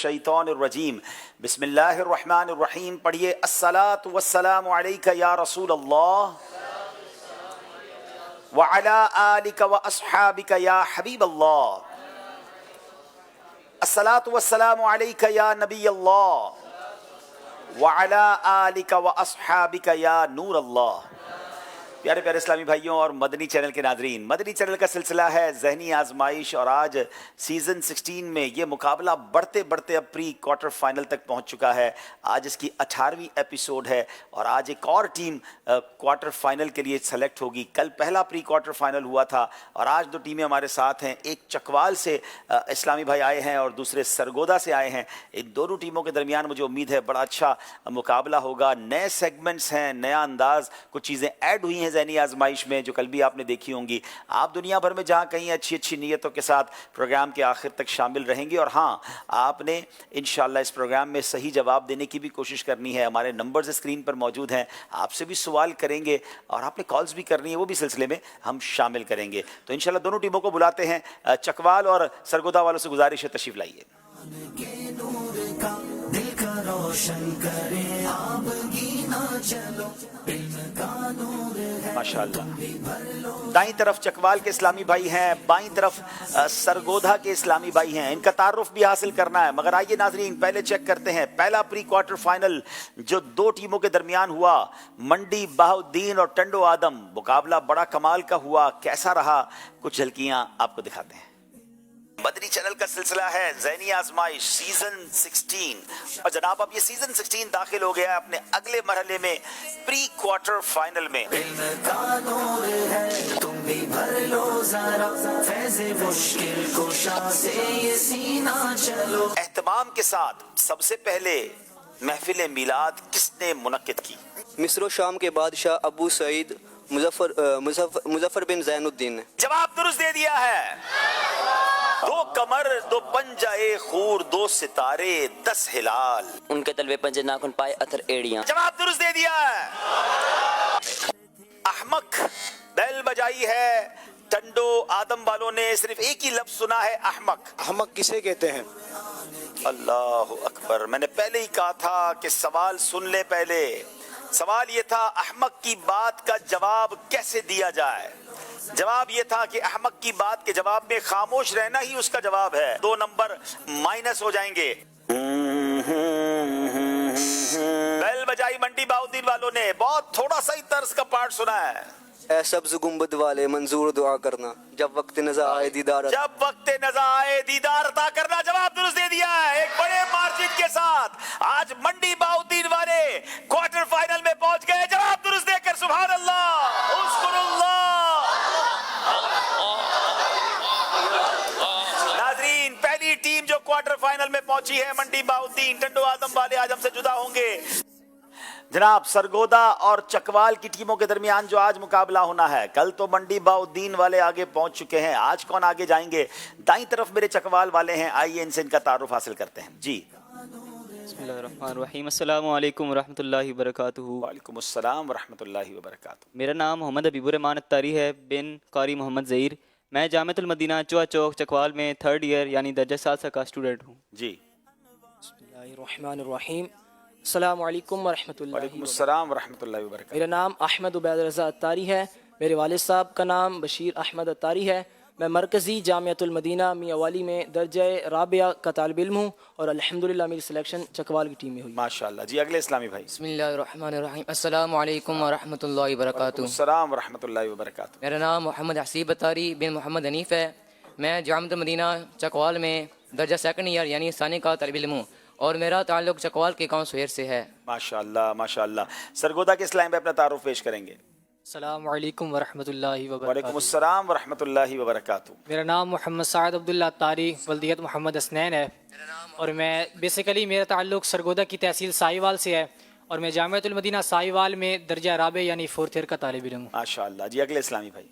मिनश्शैतानिर्रजीम। बिस्मिल्लाहिर्रहमानिर्रहीम। पढ़िए अस्सलातु वस्सलामु अलैका या रसूल अल्लाह व अला आलिका व अस्हाबिका या हबीब अल्लाह। अस्सलातु वस्सलामु अलैका या नबी अल्लाह व अला आलिका व अस्हाबिका या नूर अल्लाह। प्यारे प्यारे इस्लामी भाइयों और मदनी चैनल के नाजरीन, मदनी चैनल का सिलसिला है ज़हनी आजमाइश और आज सीज़न 16 में ये मुकाबला बढ़ते बढ़ते अब प्री क्वार्टर फाइनल तक पहुंच चुका है। आज इसकी 18वीं एपिसोड है और आज एक और टीम क्वार्टर फाइनल के लिए सेलेक्ट होगी। कल पहला प्री क्वार्टर फाइनल हुआ था और आज दो टीमें हमारे साथ हैं। एक चकवाल से इस्लामी भाई आए हैं और दूसरे सरगोदा से आए हैं। इन दोनों टीमों के दरमियान मुझे उम्मीद है बड़ा अच्छा मुकाबला होगा। नए सेगमेंट्स हैं, नया अंदाज़, कुछ चीज़ें ऐड हुई हैं ज़हनी आजमाइश में जो कल भी आपने देखी होंगी। आप दुनिया भर में जहाँ कहीं अच्छी अच्छी नीयतों के साथ प्रोग्राम के आखिर तक शामिल रहेंगे और हाँ, आपने इंशाल्लाह इस प्रोग्राम में सही जवाब देने की भी कोशिश करनी है। हमारे नंबर्स स्क्रीन पर मौजूद हैं, आपसे भी सवाल करेंगे और आपने कॉल्स भी करनी है, वो भी सिलसिले में हम शामिल करेंगे। तो इंशाल्लाह दोनों टीमों को बुलाते हैं। चकवाल और सरगोदा वालों से गुजारिश है तशरीफ लाइए। माशाअल्लाह। दाईं तरफ चकवाल के इस्लामी भाई हैं, बाईं तरफ सरगोधा के इस्लामी भाई हैं। इनका तारुफ भी हासिल करना है, मगर आइए नाजरीन पहले चेक करते हैं पहला प्री क्वार्टर फाइनल जो दो टीमों के दरमियान हुआ, मंडी बहाउद्दीन और टंडो आदम। मुकाबला बड़ा कमाल का हुआ, कैसा रहा कुछ झलकियां आपको दिखाते हैं। मदनी चैनल का सिलसिला है ज़हनी आजमाइश सीजन 16 और जनाब अब ये सीजन 16 दाखिल हो गया है अपने अगले मरहले में, प्री क्वार्टर फाइनल में। तुम भी भर लो ज़रा फैज़े मुश्किल कुशा से ये सीना चलो। एहतमाम के साथ सबसे पहले महफिल मिलाद किसने मुनक्किद की? मिस्र शाम के बादशाह अबू सईद मुजफ्फर बिन ज़ैनुद्दीन ने जवाब दुरुस्त दे दिया है। दो कमर, दो पंजाए खूर, दो सितारे, 10 हिलाल। उनके तलवे पंजे नाखून पाए अथर एड़ियां। जवाब दुरुस्त दे दिया है। अहमक बैल बजाई है। टंडो आदम वालों ने सिर्फ एक ही लफ्ज सुना है, अहमक। अहमक किसे कहते हैं? अल्लाह अकबर। मैंने पहले ही कहा था कि सवाल सुन ले। पहले सवाल ये था अहमक की बात का जवाब कैसे दिया जाए। जवाब ये था कि अहमक की बात के जवाब में खामोश रहना ही उसका जवाब है। 2 नंबर माइनस हो जाएंगे। बैल बजाई मंडी बहाउद्दीन वालों ने, बहुत थोड़ा सा ही तर्ज का पार्ट सुना है। ऐ सब्ज़ गुंबद वाले मंजूर दुआ करना, जब वक्त नज़र आए दीदार, जब वक्त नज़र आए दीदार अता करना। जवाब दुरुस्त दे दिया है एक बड़े मार्जिन के साथ। आज मंडी बहाउद्दीन वाले क्वार्टर फाइनल में पहुंच गए जवाब दुरुस्त देकर। सुभान अल्लाह, उस्कुरुल्लाह। नाजरीन पहली टीम जो क्वार्टर फाइनल में पहुंची है मंडी बहाउद्दीन। टंडो आदम वाले आज हमसे जुदा होंगे। जनाब सरगोदा और चकवाल की टीमों के दरमियान जो आज मुकाबला होना है, कल तो मंडी बहाउद्दीन वाले आगे पहुंच चुके हैं, आज कौन आगे जाएंगे? दाईं तरफ मेरे चकवाल वाले हैं, आइए इनसे इनका तारुफ हासिल करते हैं। जी बिस्मिल्लाहिर्रहमानिर्रहीम। अस्सलामु अलैकुम वरहमतुल्लाहि वबरकातुहू। वालेकुम अस्सलाम वरहमतुल्लाहि वबरकातुहू। मेरा नाम मोहम्मद हबीबुर रहमान अत्तारी है बिन कारी मोहम्मद ज़हीर। मैं जामिअतुल मदीना चौहा चौक चकवाल में 3rd ईयर यानी दर्जा सालसा का स्टूडेंट हूँ। जी बिस्मिल्लाहिर्रहमानिर्रहीम। अस्सलामु अलैकुम वालेकुम अस्सलाम वरहमतुल्लाहि वबरकातुहू। मेरा नाम अहमद उबैद रज़ा अत्तारी है। मेरे वालिद साहब का नाम बशीर अहमद अत्तारी है। मैं मरकज़ी जामिअतुल मदीना मियां वाली में दर्जा राबिया का तालिब इल्म हूँ और अल्हम्दुलिल्लाह मेरी सिलेक्शन चकवाल की टीम में हुई। माशाअल्लाह। जी अगले इस्लामी भाई। बिस्मिल्लाहिर्रहमानिर्रहीम। अस्सलामु अलैकुम वरहमतुल्लाहि वबरकातुहू। अस्सलाम वरहमतुल्लाहि वबरकातुहू। मेरा नाम मोहम्मद हसीब अत्तारी बिन मोहम्मद हनीफ है। मैं जामिअतुल मदीना चकवाल में दर्जा 2nd ईयर यानी सानी का तालिब इल्म हूँ और मेरा ताल्लुक चकवाल के गाँव सुहेर से है। माशाअल्लाह माशाअल्लाह। सरगोदा के इस्लाम पे अपना तारुफ पेश करेंगे। अस्सलामु अलैकुम वरहमतुल्लाहि वबरकातुहू। वालेकुम अस्सलाम वरहमतुल्लाहि वबरकातुहू। मेरा नाम मोहम्मद साद अब्दुल्ला अत्तारी वल्दियत मोहम्मद हसनैन है और मैं बेसिकली मेरा ताल्लुक सरगोदा की तहसील साहिवाल से है और मैं जामिअतुल मदीना साहिवाल में दर्जा राबे यानी 4th ईयर का तालिब इल्म हूँ। माशाअल्लाह। जी अगले इस्लामी भाई।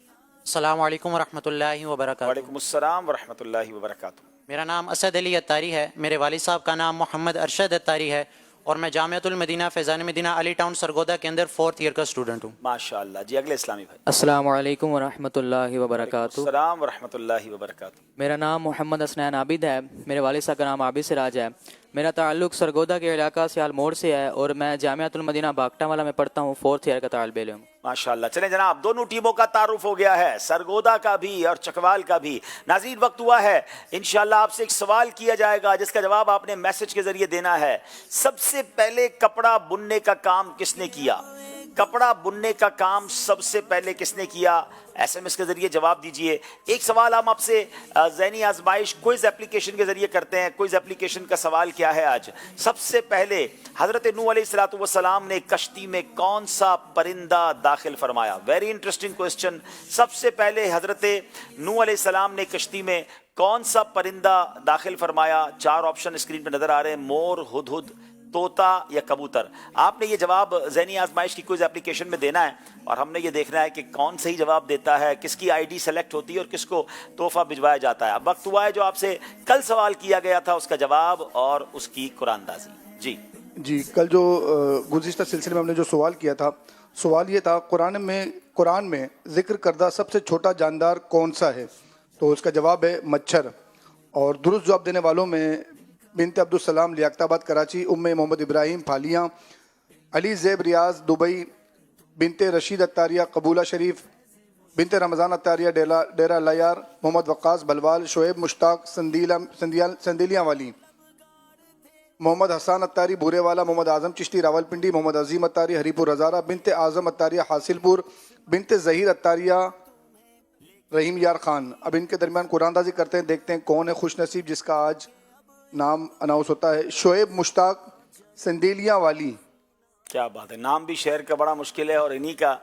अस्सलामु अलैकुम वरहमतुल्लाहि वबरकातुहू। वालेकुम अस्सलाम वरहमतुल्लाहि वबरकातुहू। मेरा नाम असद अली अत्तारी है। मेरे वालिद साहब का नाम मोहम्मद अरशद अत्तारी है اور میں جامعۃ المدینہ فیضان مدینہ علی ٹاؤن سرگودا کے اندر 4th ایئر کا اسٹوڈنٹ ہوں. ماشاءاللہ. جی اگلے اسلامی بھائی. السلام علیکم ورحمۃ اللہ وبرکاتہ. السلام ورحمۃ اللہ وبرکاتہ. میرا نام محمد حسنین عابد ہے. میرے والد صاحب کا نام عابد سراج ہے. میرا تعلق سرگودا کے علاقہ سیال موڑ سے ہے اور میں جامعۃ المدینہ باگٹا والا میں پڑھتا ہوں. 4th ایئر کا طالب علم ہوں. ماشاءاللہ. چلیں جناب دونوں ٹیموں کا تعارف ہو گیا ہے, سرگودا کا بھی اور چکوال کا بھی. ناظرین وقت ہوا ہے انشاءاللہ آپ سے ایک سوال کیا جائے گا جس کا جواب آپ نے میسج کے ذریعے دینا ہے. سب سے پہلے کپڑا بننے کا کام کس نے کیا؟ کپڑا بننے کا کام سب سے پہلے کس نے کیا؟ ایس ایم ایس کے ذریعے جواب دیجئے. ایک سوال ہم آپ سے ذہنی آزمائش کوئز اپلیکیشن کے ذریعے کرتے ہیں. کوئز اپلیکیشن کا سوال کیا ہے آج؟ سب سے پہلے حضرت نوح علیہ السلام نے کشتی میں کون سا پرندہ داخل فرمایا؟ Very interesting question. سب سے پہلے حضرت نوح علیہ السلام نے کشتی میں کون سا پرندہ داخل فرمایا؟ 4 آپشن اسکرین پہ نظر آ رہے ہیں. مور, ہدہد, طوطا یا کبوتر. آپ نے یہ جواب ذہنی آزمائش کی کوئز اپلیکیشن میں دینا ہے اور ہم نے یہ دیکھنا ہے کہ کون صحیح جواب دیتا ہے, کس کی آئی ڈی سلیکٹ ہوتی ہے اور کس کو تحفہ بھجوایا جاتا ہے. اب وقت ہوا ہے جو آپ سے کل سوال کیا گیا تھا اس کا جواب اور اس کی قرآن اندازی. جی کل جو گزشتہ سلسلے میں ہم نے جو سوال کیا تھا, سوال یہ تھا قرآن میں ذکر کردہ سب سے چھوٹا جاندار کون سا ہے؟ تو اس کا جواب ہے مچھر. اور درست جواب دینے والوں میں بنت عبدالسلام لیاقت آباد کراچی, ام محمد ابراہیم پھالیاں, علی زیب ریاض دبئی, بنت رشید اتاریہ قبولہ شریف, بنت رمضان اتاریہ ڈیرہ لیار, محمد وقاص بلوال, شعیب مشتاق سندیلیاں والی, محمد حسان اتاری بورے والا, محمد اعظم چشتی راولپنڈی, محمد عظیم اتاری ہری پور ہزارہ, بنت اعظم اتاریہ حاصل پور, بنت ظہیر اتاریہ رحیم یار خان. اب ان کے درمیان قرآن اندازی کرتے ہیں, دیکھتے ہیں کون ہے خوش نصیب جس کا آج نام اناؤنس ہوتا ہے. شعیب مشتاق سندیلیاں والی. کیا بات ہے, نام بھی شہر کا بڑا مشکل ہے اور انہی کا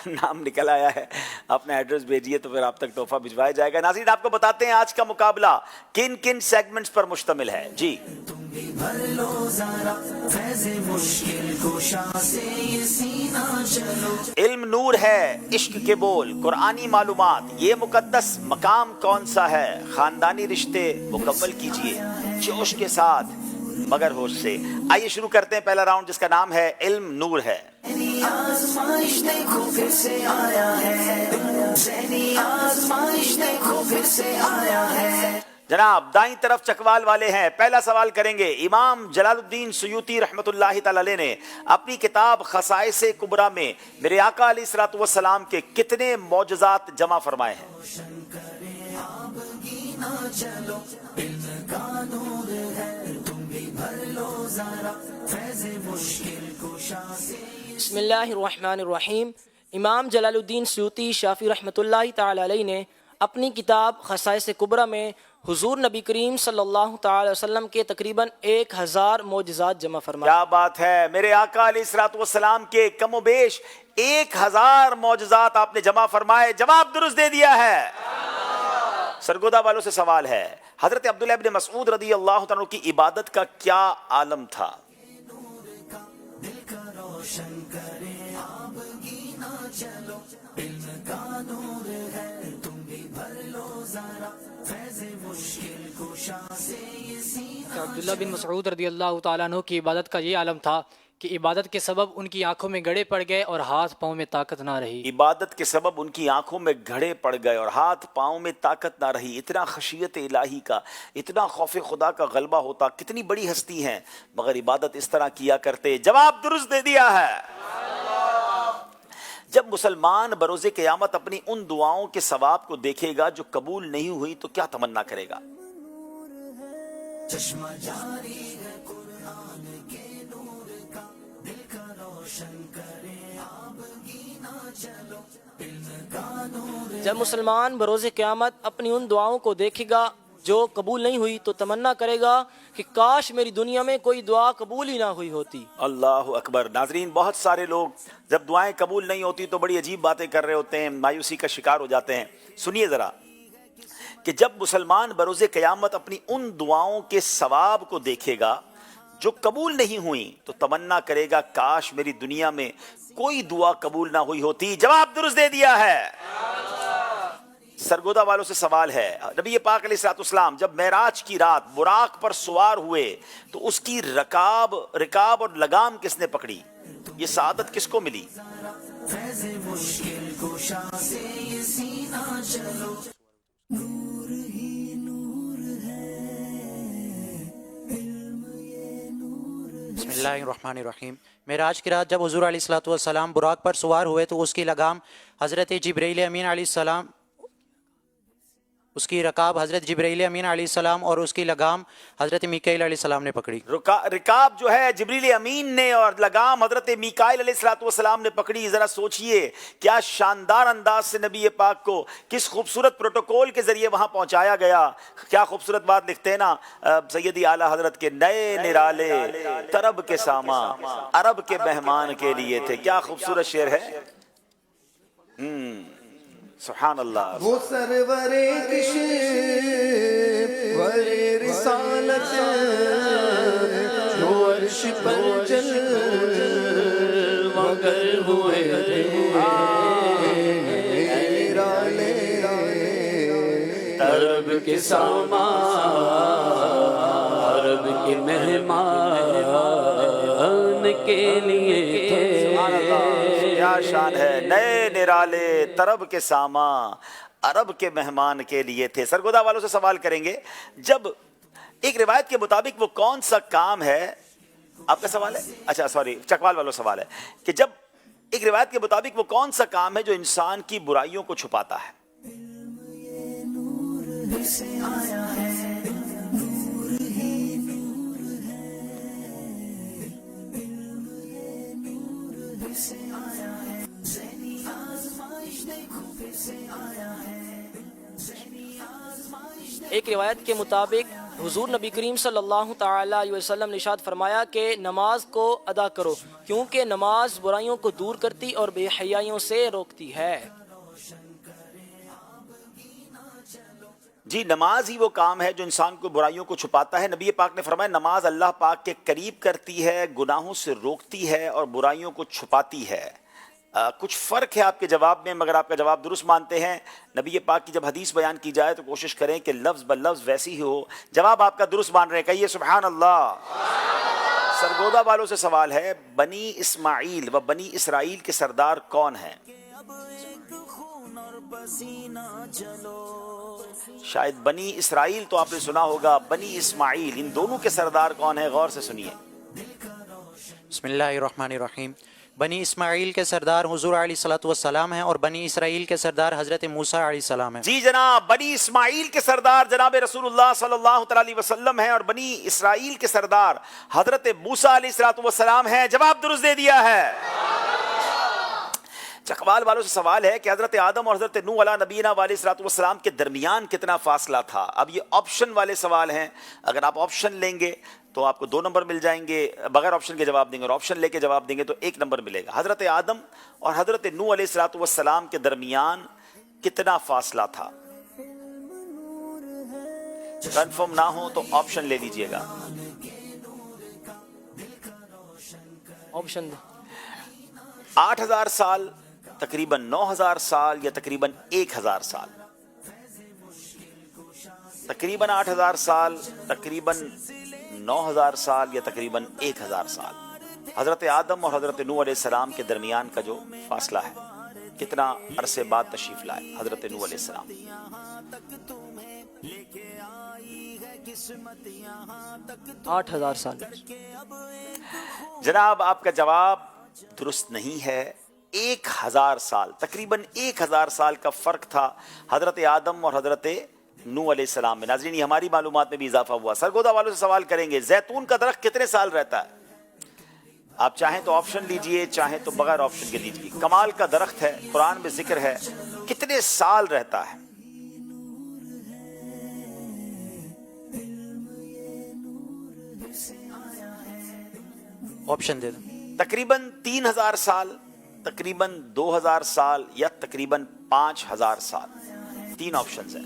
نام نکل آیا ہے. اپنا ایڈریس بھیجیے تو پھر آپ تک تحفہ بھجوایا جائے گا. ناظرین آپ کو بتاتے ہیں آج کا مقابلہ کن کن سیگمنٹس پر مشتمل ہے. جی علم نور ہے, عشق کے بول, قرآنی معلومات, یہ مقدس مقام کون سا ہے, خاندانی رشتے مکمل کیجئے جوش کے ساتھ مگر ہوش سے. آئیے شروع کرتے ہیں پہلا راؤنڈ جس کا نام ہے علم نور ہے. جناب دائیں طرف چکوال والے ہیں. پہلا سوال کریں گے. امام جلال الدین سیوطی رحمۃ اللہ تعالی علیہ نے اپنی کتاب خصائص کبریٰ میں میرے آقا علیہ الصلوۃ والسلام کے کتنے معجزات جمع فرمائے ہیں؟ بسم اللہ الرحمن الرحیم. امام جلال الدین سیوطی شافعی رحمۃ اللہ تعالی علیہ نے اپنی کتاب خصائص کبریٰ میں حضور نبی کریم صلی اللہ تعالی وسلم کے تقریباً 1000 معجزات جمع فرمائے. کیا بات ہے, میرے آقا علیہ الصلوۃ والسلام کے کم و بیش 1000 معجزات آپ نے جمع فرمائے. جواب درست دے دیا ہے. سرگودا والوں سے سوال ہے, حضرت عبداللہ ابن مسعود رضی اللہ تعالیٰ کی عبادت کا کیا عالم تھا؟ عبداللہ بن مسعود رضی اللہ تعالیٰ عنہ کی عبادت کا یہ عالم تھا کہ عبادت کے سبب ان کی آنکھوں میں گڑے پڑ گئے اور ہاتھ پاؤں میں طاقت نہ رہی. عبادت کے سبب ان کی آنکھوں میں گھڑے پڑ گئے اور ہاتھ پاؤں میں طاقت نہ رہی. اتنا خشیت الہی کا, اتنا خوف خدا کا غلبہ ہوتا. کتنی بڑی ہستی ہیں مگر عبادت اس طرح کیا کرتے. جواب درست دے دیا ہے. جب مسلمان بروز قیامت اپنی ان دعاؤں کے ثواب کو دیکھے گا جو قبول نہیں ہوئی تو کیا تمنا کرے گا؟ چشمہ جاری ہے قرآن کے نور کا, دل کا روشن کرے آب گینا چلو, علم کا نور. جب مسلمان بروز قیامت اپنی ان دعاؤں کو دیکھے گا جو قبول نہیں ہوئی تو تمنا کرے گا کہ کاش میری دنیا میں کوئی دعا قبول ہی نہ ہوئی ہوتی. اللہ اکبر. ناظرین بہت سارے لوگ جب دعائیں قبول نہیں ہوتی تو بڑی عجیب باتیں کر رہے ہوتے ہیں, مایوسی کا شکار ہو جاتے ہیں. سنیے ذرا کہ جب مسلمان بروز قیامت اپنی ان دعاؤں کے ثواب کو دیکھے گا جو قبول نہیں ہوئی تو تمنا کرے گا کاش میری دنیا میں کوئی دعا قبول نہ ہوئی ہوتی. جواب درست دے دیا ہے. سرگودا والوں سے سوال ہے، نبی پاک علیہ الصلوۃ والسلام جب معراج کی رات براق پر سوار ہوئے تو اس کی رکاب اور لگام کس نے پکڑی؟ یہ سعادت کس کو ملی؟ بسم اللہ الرحمن الرحیم۔ معراج کی رات جب حضور علیہ الصلوۃ والسلام براق پر سوار ہوئے تو اس کی لگام حضرت جبرائیل امین علیہ السلام، اس کی رکاب حضرت جبرائیل امین علیہ السلام اور اس کی لگام حضرت میکائیل علیہ السلام نے پکڑی۔ رکاب جو ہے جبریل امین نے اور لگام حضرت میکائیل علیہ الصلوۃ والسلام نے پکڑی۔ ذرا سوچئے کیا شاندار انداز سے نبی پاک کو کس خوبصورت پروٹوکول کے ذریعے وہاں پہنچایا گیا۔ کیا خوبصورت بات لکھتے ہیں نا سیدی اعلیٰ حضرت کے نئے نرالے طرب کے ساما عرب کے مہمان کے لیے تھے۔ کیا خوبصورت شعر ہے، سبحان اللہ۔ وہ سرور رسالت جو عرش پر جلوگر ہوئے تھے، طرب کے ساما عرب کے مہمان کے لیے تھے۔ کیا شان ہے، نئے نرالے طرب کے ساما عرب کے مہمان کے لیے تھے۔ سرگودا والوں سے سوال کریں گے، جب ایک روایت کے مطابق وہ کون سا کام ہے، آپ کا سوال ہے، اچھا سوری چکوال والوں سوال ہے کہ جب ایک روایت کے مطابق وہ کون سا کام ہے جو انسان کی برائیوں کو چھپاتا ہے؟ ایک روایت کے مطابق حضور نبی کریم صلی اللہ تعالی علیہ وسلم نے ارشاد فرمایا کہ نماز کو ادا کرو کیونکہ نماز برائیوں کو دور کرتی اور بے حیائیوں سے روکتی ہے۔ جی، نماز ہی وہ کام ہے جو انسان کو برائیوں کو چھپاتا ہے۔ نبی پاک نے فرمایا نماز اللہ پاک کے قریب کرتی ہے، گناہوں سے روکتی ہے اور برائیوں کو چھپاتی ہے۔ کچھ فرق ہے آپ کے جواب میں، مگر آپ کا جواب درست مانتے ہیں۔ نبی پاک کی جب حدیث بیان کی جائے تو کوشش کریں کہ لفظ بلفظ ویسی ہی ہو۔ جواب آپ کا درست مان رہے ہیں، کہیے سبحان اللہ۔ سرگودا والوں سے سوال ہے، بنی اسماعیل و بنی اسرائیل کے سردار کون ہیں؟ شاید بنی اسرائیل تو آپ نے سنا ہوگا، بنی اسماعیل، ان دونوں کے سردار کون ہیں؟ غور سے سنیے۔ بسم اللہ الرحمن الرحیم۔ بنی اسماعیل کے سردار حضور علیہ الصلوۃ والسلام ہیں اور بنی اسرائیل کے سردار حضرت موسیٰ علیہ السلام ہیں۔ جی جناب، بنی اسماعیل کے سردار جناب رسول اللہ صلی اللہ علیہ وسلم ہیں اور بنی اسرائیل کے سردار حضرت موسیٰ علیہ السلام ہیں۔ جواب درست دے دیا ہے۔ چکوال والوں سے سوال ہے کہ حضرت آدم اور حضرت نوح علیہ نبینا علیہ السلام کے درمیان کتنا فاصلہ تھا؟ اب یہ آپشن والے سوال ہیں، اگر آپ آپشن لیں گے تو آپ کو 2 نمبر مل جائیں گے، بغیر آپشن کے جواب دیں گے اور آپشن لے کے جواب دیں گے تو 1 نمبر ملے گا۔ حضرت آدم اور حضرت نوح علیہ السلام کے درمیان کتنا فاصلہ تھا؟ کنفرم نہ ہو تو آپشن لے لیجئے گا۔ آپشن 8000 سال، تقریباً 9000 سال یا تقریباً 1000 سال؟ تقریباً 8000 سال، تقریباً 9000 سال یا تقریباً 1000 سال۔ حضرت آدم اور حضرت نوح علیہ السلام کے درمیان کا جو فاصلہ ہے، کتنا عرصے بعد تشریف لائے حضرت نوح علیہ السلام؟ 8000 سال۔ جناب آپ کا جواب درست نہیں ہے۔ 1000 سال، تقریباً 1000 سال کا فرق تھا حضرت آدم اور حضرت نوح علیہ السلام میں۔ ناظرین یہ ہماری معلومات میں بھی اضافہ ہوا۔ سرگودا والوں سے سوال کریں گے، زیتون کا درخت کتنے سال رہتا ہے؟ آپ چاہیں تو آپشن لیجئے، چاہیں تو بغیر آپشن کے لیجئے۔ کمال کا درخت ہے، قرآن میں ذکر ہے، کتنے سال رہتا ہے؟ آپشن دے دیں۔ تقریباً 3000 سال، تقریباً 2000 سال یا تقریباً 5000 سال۔ 3 آپشنز ہیں۔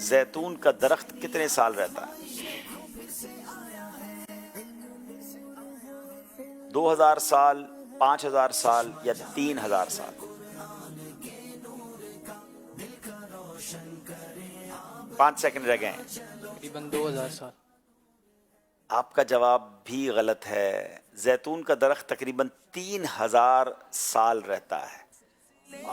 زیتون کا درخت کتنے سال رہتا ہے؟ 2000 سال، 5000 سال یا 3000 سال؟ 5 सेकंड रह गए हैं। तकरीबन 2000 साल। आपका जवाब भी गलत है। जैतून का दरख्त तकरीबन 3000 साल रहता है।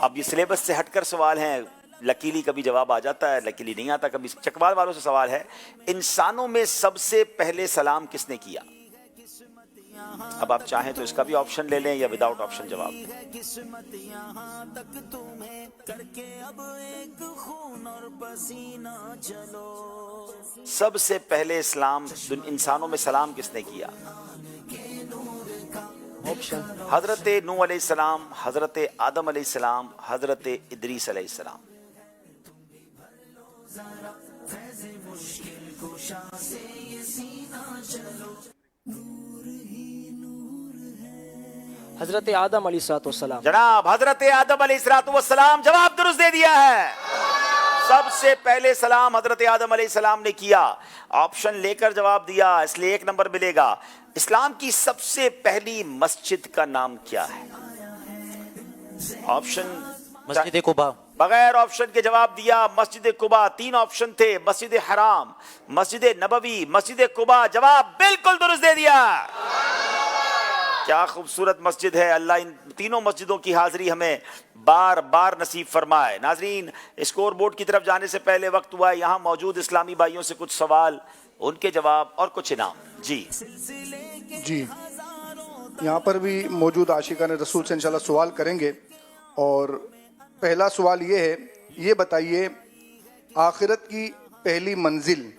अब ये सिलेबस से हटकर सवाल हैं, लकीली कभी जवाब आ जाता है, लकीली नहीं आता कभी। चकवाल वालों से सवाल है, इंसानों में सबसे पहले सलाम किसने किया? अब आप चाहें तो इसका भी ऑप्शन ले लें या विदाउट ऑप्शन जवाब। सबसे पहले इस्लाम इंसानों में सलाम किसने किया? ऑप्शन हजरत नूह अलैहिस्सलाम, हजरत आदम अलैहिस्सलाम, हजरत इदरीस अलैहिस्सलाम। हज़रत आदम अलैहिस्सलाम। जनाब हजरत आदम अलैहिस्सलाम जवाब दुरुस्त दे दिया है। सबसे पहले सलाम हजरत आदम अलैहिस्सलाम ने किया। ऑप्शन लेकर जवाब दिया, इसलिए 1 नंबर मिलेगा। इस्लाम की सबसे पहली मस्जिद का नाम क्या है? ऑप्शन मस्जिद कुबा। बगैर ऑप्शन के जवाब दिया मस्जिद कुबा। 3 ऑप्शन थे, मस्जिद हराम, मस्जिद नबवी, मस्जिद कुबा। जवाब बिल्कुल दुरुस्त दे दिया। क्या खूबसूरत मस्जिद है। अल्लाह इन तीनों मस्जिदों की हाजिरी हमें बार बार नसीब फरमाए। नाजरीन, स्कोर बोर्ड की तरफ जाने से पहले वक्त हुआ है यहाँ मौजूद इस्लामी भाइयों से कुछ सवाल, उनके जवाब और कुछ इनाम। जी यहाँ पर भी मौजूद आशिकान रसूल से इंशाल्लाह सवाल करेंगे। और पहला सवाल ये है, ये बताइए आखिरत की पहली मंजिल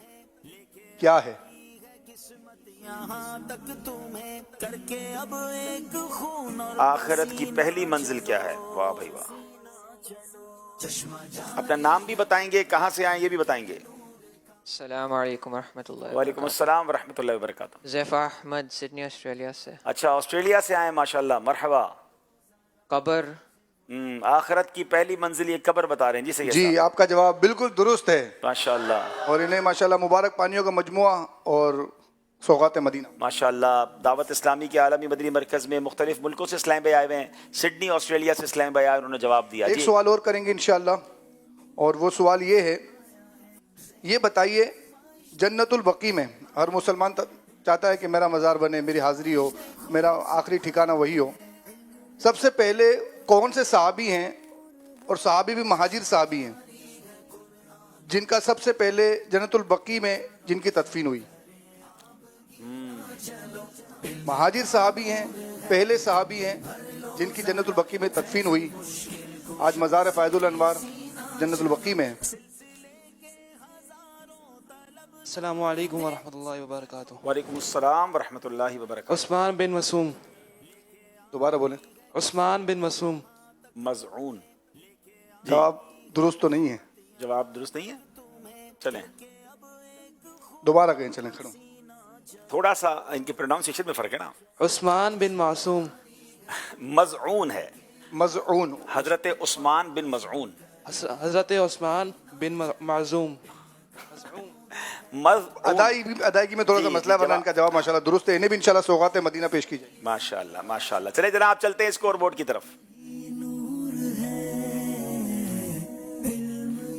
क्या है? आखिरत की पहली मंजिल क्या है? वाह भाई वाह। अपना नाम भी बताएंगे, कहाँ से आए ये भी बताएंगे। अस्सलामु अलैकुम रहमतुल्लाहि। वालेकुम अस्सलाम वरहमतुल्लाहि वबरकातुहू। ज़ैफ़ा अहमद, सिडनी ऑस्ट्रेलिया से। अच्छा, ऑस्ट्रेलिया से आए, माशाल्लाह, मरहबा। कब्र। आखिरत की पहली मंजिल ये कब्र बता रहे हैं जी। सही जी, आपका जवाब बिल्कुल दुरुस्त है माशाल्लाह। और इन्हें माशाल्लाह मुबारक पानियों का मजमुआ और सौगात मदीना। माशाल्लाह। दावत इस्लामी के आलमी मदनी मरकज़ में मुख्तलिफ मुल्कों से इस्लाम भाई आए हुए हैं। सिडनी ऑस्ट्रेलिया से इस्लाम भाई आए, उन्होंने जवाब दिया। एक सवाल और करेंगे इंशाल्लाह, और वो सवाल ये है, ये बताइए जन्नतुल बकी में हर मुसलमान चाहता है कि मेरा मज़ार बने, मेरी हाज़िरी हो, मेरा आखिरी ठिकाना वही हो। सबसे पहले कौन से सहाबी हैं, और सहाबी भी महाजिर सहाबी हैं, जिनका सबसे पहले जन्नतुल बकी में जिनकी तदफीन हुई? महाजिर सहाबी हैं, पहले सहाबी हैं जिनकी जन्नतुल बकी में तदफीन हुई। आज मज़ार फ़ैज़ुल अनवार जन्नतुल बकी में है। अस्सलामु अलैकुम वरहमतुल्लाहि वबरकातुहू। वालेकुम अस्सलाम वरहमतुल्लाहि वबरकातुहू। उस्मान बिन मसूम। दोबारा बोलें। उस्मान बिन मसूम। मज़ऊन। जवाब दुरुस्त तो नहीं है। जवाब दुरुस्त नहीं है। चलें दोबारा कहें, चलें खड़ो। थोड़ा सा इनके प्रोनाउंसिएशन में फर्क है ना। उस्मान बिन मासूम। मज़ऊन है। मज़ऊन। हजरत उस्मान बिन मज़ऊन। हजरत उस्मान बिन मासूम। अदायगी में थोड़ा सा मसला बना। इनका जवाब माशाल्लाह दुरुस्त है। इन्हें भी इंशाल्लाह सौगात मदीना पेश की जाएगी। माशाल्लाह माशाल्लाह। चले जनाब, चलते हैं स्कोर बोर्ड की तरफ।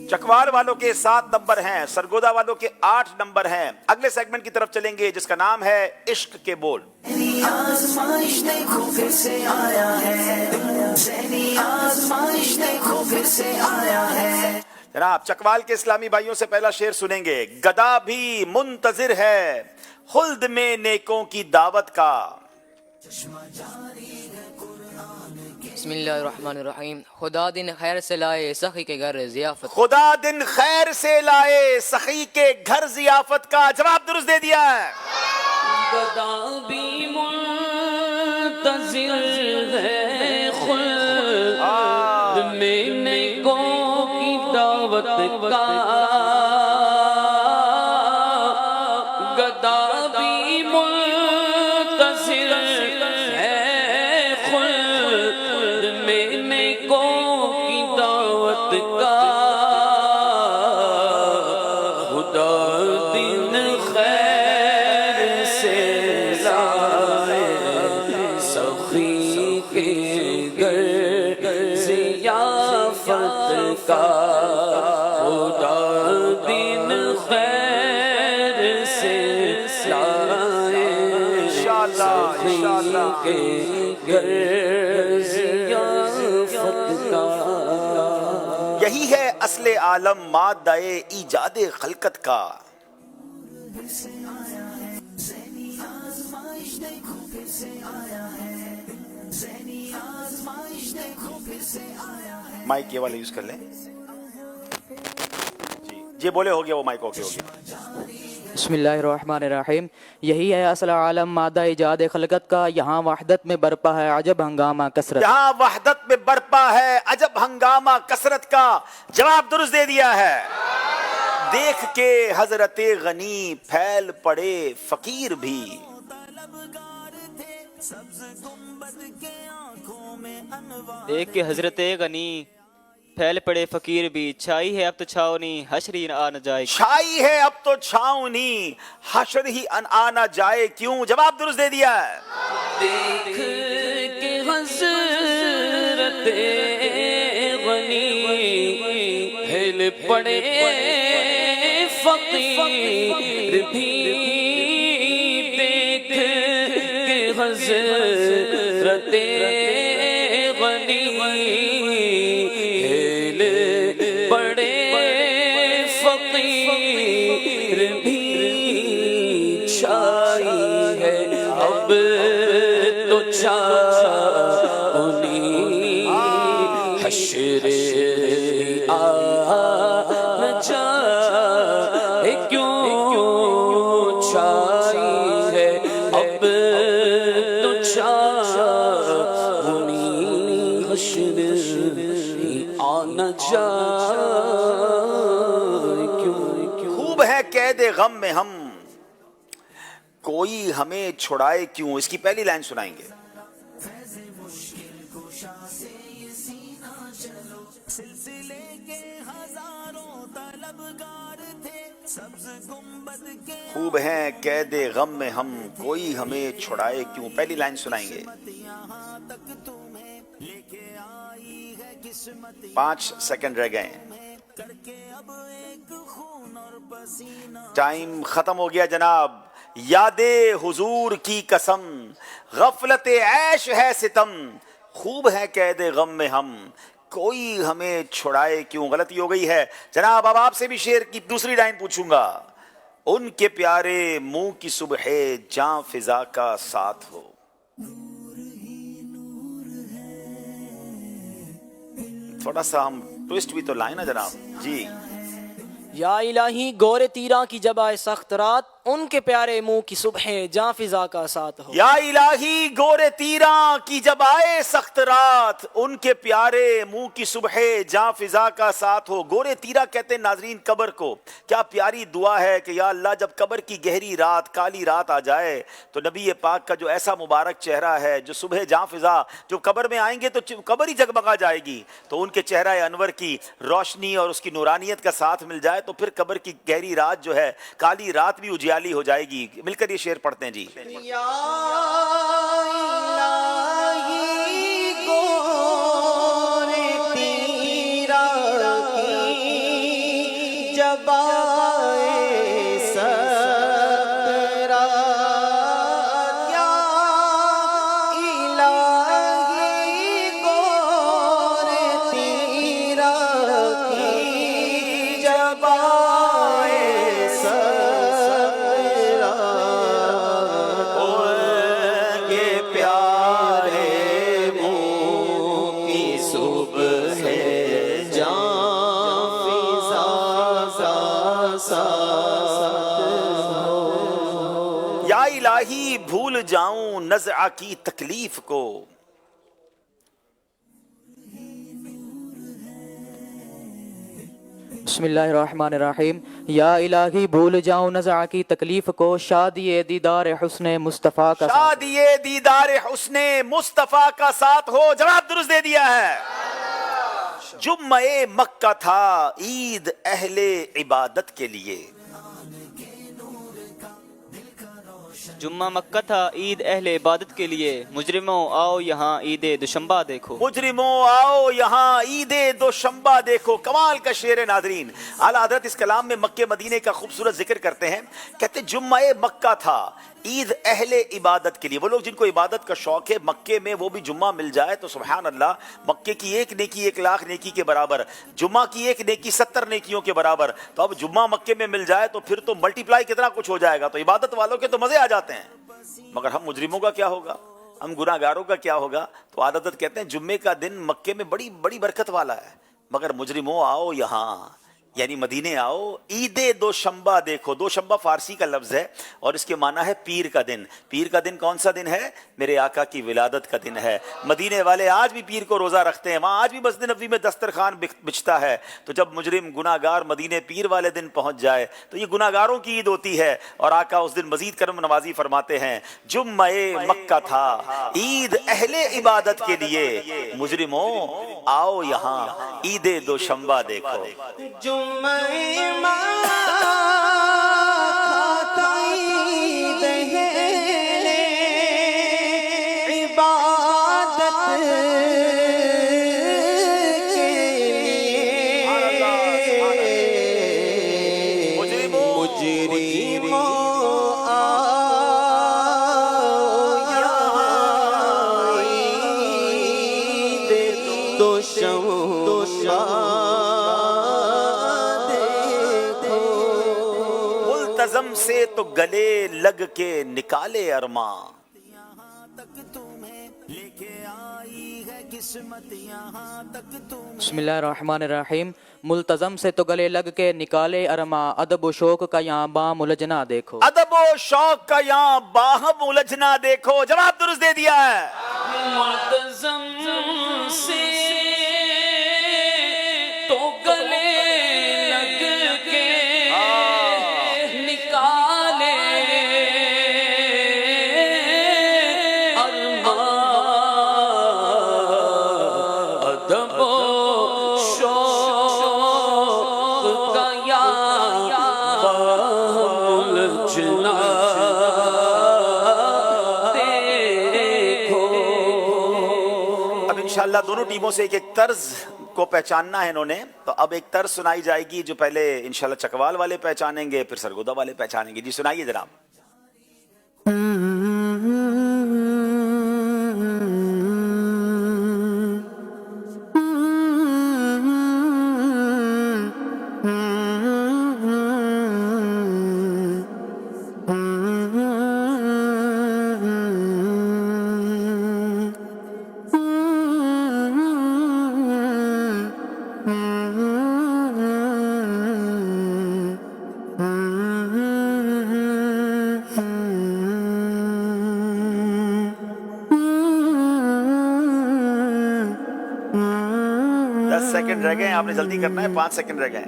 चकवाल वालों के 7 नंबर हैं, सरगोदा वालों के 8 नंबर हैं। अगले सेगमेंट की तरफ चलेंगे जिसका नाम है इश्क के बोल। आज़माइश देखो फिर से आया है, आज़माइश देखो फिर से आया है। जनाब, चकवाल के इस्लामी भाइयों से पहला शेर सुनेंगे। गदा भी मुंतजिर है खुल्द में नेकों की दावत का। बिस्मिल्लाहिर्रहमानिर्रहीम। खुदा दिन खैर से लाए सखी के घर जियाफत। खुदा दिन खैर से लाए सखी के घर जियाफत का। जवाब दुरुस्त दे दिया है। गदा भी मुंतजिर है खुल्द में नेकों की दावत का। गदा भी मुंतजिर है खुल्द में नेकों की दावत का। खुदा दिन खैर से लाए सखी के घर जियाफत का। खुदा दिन یہی ہے اصل عالم مادہ ایجاد خلقت کا. مائک یہ والا یوز کر لیں. جی بولے ہو گیا وہ مائک اوکے ہو گیا. بسم اللہ الرحمن الرحیم. یہی ہے اصل عالم مادہ ایجاد خلقت کا، یہاں وحدت میں برپا ہے عجب ہنگامہ کثرت. یہاں وحدت میں برپا ہے عجب ہنگامہ کثرت کا. جواب درست دے دیا ہے. دیکھ کے حضرت غنی پھیل پڑے فقیر بھی. دیکھ کے حضرت غنی پھیل پڑے فقیر بھی. چھائی ہے اب تو چھاؤنی حشر ہی آ نہ جائے. چھائی ہے اب تو چھاؤنی حشر ہی آ نہ جائے کیوں. جواب درست دے دیا ہے. دیکھ کے حضرت غنی پھیل پڑے فقیر بھی. دیکھ کے حضرت غنی پھیل پڑے فقیر بھی. چھائی ہے اب تو چھاؤنی حشر آ نہ جائے کیوں. چھائی ہے اب تو چھاؤنی حشر آ نہ جائے کیوں. خوب ہے قید غم میں ہم کوئی ہمیں چھڑائے کیوں. اس کی پہلی لائن سنائیں گے. خوب ہیں قید غم میں ہم کوئی ہمیں چھڑائے کیوں. پہلی لائن سنائیں گے. 5 سیکنڈ رہ گئے. ٹائم ختم ہو گیا جناب. یاد حضور کی قسم غفلت عیش ہے ستم. خوب ہے قید غم میں ہم کوئی ہمیں چھڑائے کیوں. غلطی ہو گئی ہے جناب. اب آپ سے بھی شعر کی دوسری لائن پوچھوں گا. ان کے پیارے منہ کی صبح جاں فضا کا ساتھ ہو. تھوڑا سا ہم ٹویسٹ بھی تو لائیں نا جناب. جی. یا الہی گور تیراں کی جب آئے سخت رات ان کے پیارے منہ کی صبح جاں فضا کا ساتھ ہو. یا الہی گور تیراں کی جب آئے سخت رات ان کے پیارے منہ کی صبح جاں فضا کا ساتھ ہو. گور تیرا کہتے ہیں ناظرین قبر کو. کیا پیاری دعا ہے کہ یا اللہ جب قبر کی گہری رات کالی رات آ جائے تو نبی پاک کا جو ایسا مبارک چہرہ ہے جو صبح جاں فضا جو قبر میں آئیں گے تو قبر ہی جگمگا جائے گی. تو ان کے چہرہ انور کی روشنی اور اس کی نورانیت کا ساتھ مل جائے تو پھر قبر کی گہری رات جو ہے کالی رات بھی اجیالی ہو جائے گی. مل کر یہ شعر پڑھتے ہیں. جی. یا الہی گور تیرا کی جب آئے سخت رات. یا الہی گور تیرا کی جب آئے سخت الہی بھول جاؤں نزع کی تکلیف کو. بسم اللہ الرحمن الرحیم. یا الہی بھول جاؤں نزع کی تکلیف کو شادی دیدار حسن مصطفیٰ کا شادی دیدار حسن مصطفیٰ کا ساتھ ہو. جواب درست دے دیا ہے. جمعہ مکہ تھا عید اہل عبادت کے لیے. جمعہ مکہ تھا عید اہل عبادت کے لیے. مجرموں آؤ یہاں عید دوشنبہ دیکھو. مجرموں آؤ یہاں عید دوشنبہ دیکھو. کمال کا شعر ہے ناظرین. اعلیٰ حضرت اس کلام میں مکہ مدینے کا خوبصورت ذکر کرتے ہیں. کہتے جمعہ مکہ تھا عید اہل عبادت کے لیے، وہ لوگ جن کو عبادت کا شوق ہے، مکے میں وہ بھی جمعہ مل جائے تو سبحان اللہ، مکے کی ایک نیکی 1,00,000 نیکی کے برابر، جمعہ کی ایک نیکی 70 نیکیوں کے برابر، تو اب جمعہ مکے میں مل جائے تو پھر تو ملٹی پلائی کتنا کچھ ہو جائے گا، تو عبادت والوں کے تو مزے آ جاتے ہیں، مگر ہم مجرموں کا کیا ہوگا، ہم گناہ گاروں کا کیا ہوگا؟ تو عادت کہتے ہیں جمعے کا دن مکے میں بڑی بڑی برکت والا ہے، مگر مجرموں آؤ یہاں، یعنی مدینے آؤ، عید دوشنبہ دیکھو۔ دوشنبہ فارسی کا لفظ ہے اور اس کے معنی ہے پیر کا دن۔ پیر کا دن کون سا دن ہے؟ میرے آقا کی ولادت کا دن ہے۔ مدینے والے آج بھی پیر کو روزہ رکھتے ہیں، وہاں آج بھی مسجد نبوی میں دسترخوان بچتا ہے، تو جب مجرم گناہ گار مدینے پیر والے دن پہنچ جائے تو یہ گناہ گاروں کی عید ہوتی ہے، اور آقا اس دن مزید کرم نوازی فرماتے ہیں، جمعہ مکہ تھا عید اہل عبادت کے لیے، مجرموں آؤ یہاں عید دوشنبہ دیکھو۔ ملتزم سے تو گلے لگ کے نکالے ارماں، بسم اللہ الرحمن الرحیم۔ ملتزم سے تو گلے لگ کے نکالے ارماں، ادب و شوق کا یہاں باہم الجھنا دیکھو۔ ادب و شوق کا یہاں باہم الجھنا دیکھو، جواب درست دے دیا ہے۔ ملتزم سے تو گلے لگ کے نکالے ارماں، ادب و شوق کا یہاں باہم الجھنا دیکھو۔ اب انشاءاللہ دونوں ٹیموں سے ایک ایک طرز کو پہچاننا ہے انہوں نے، تو اب ایک طرز سنائی جائے گی جو پہلے انشاءاللہ چکوال والے پہچانیں گے، پھر سرگودا والے پہچانیں گے۔ جی سنائیے جناب۔ سیکنڈ رہ گئے ہیں، آپ نے جلدی کرنا ہے، 5 سیکنڈ رہ گئے ہیں۔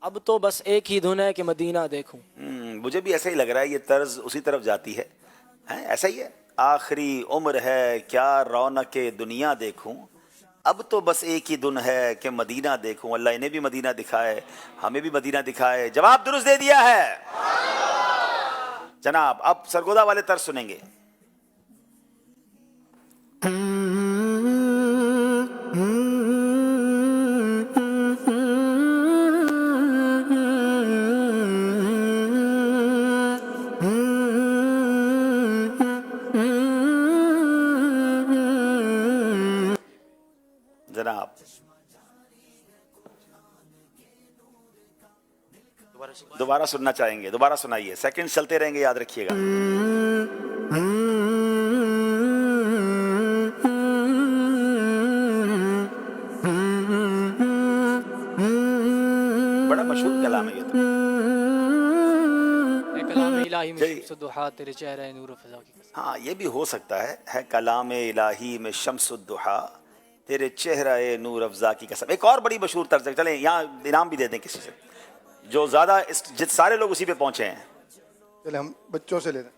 اب تو بس ایک ہی دھن ہے کہ مدینہ دیکھوں۔ مجھے بھی ایسا ہی لگ رہا ہے، یہ طرز اسی طرف جاتی ہے، ایسا ہی ہے۔ آخری عمر ہے کیا رونق دنیا دیکھوں، اب تو بس ایک ہی دن ہے کہ مدینہ دیکھوں۔ اللہ انہیں بھی مدینہ دکھائے، ہمیں بھی مدینہ دکھائے۔ جواب درست دے دیا ہے جناب۔ اب سرگودا والے طرز سنیں گے۔ جناب دوبارہ سننا چاہیں گے؟ دوبارہ سنائیے، سیکنڈ چلتے رہیں گے، یاد رکھیے گا۔ بڑا مشہور کلام ہے یہ تو۔ کلام الہی میں شمس الضحیٰ تیرے چہرہ نور و فضا کی قسم۔ ہاں یہ بھی ہو سکتا ہے کلام الہی میں شمس الضحیٰ تیرے چہرہ نور افزا کی قسم۔ ایک اور بڑی مشہور طرز ہے، چلیں یہاں انعام بھی دے دیں کسی سے جو زیادہ سارے لوگ اسی پہ پہنچے ہیں۔ چلیں ہم بچوں سے لے لیں۔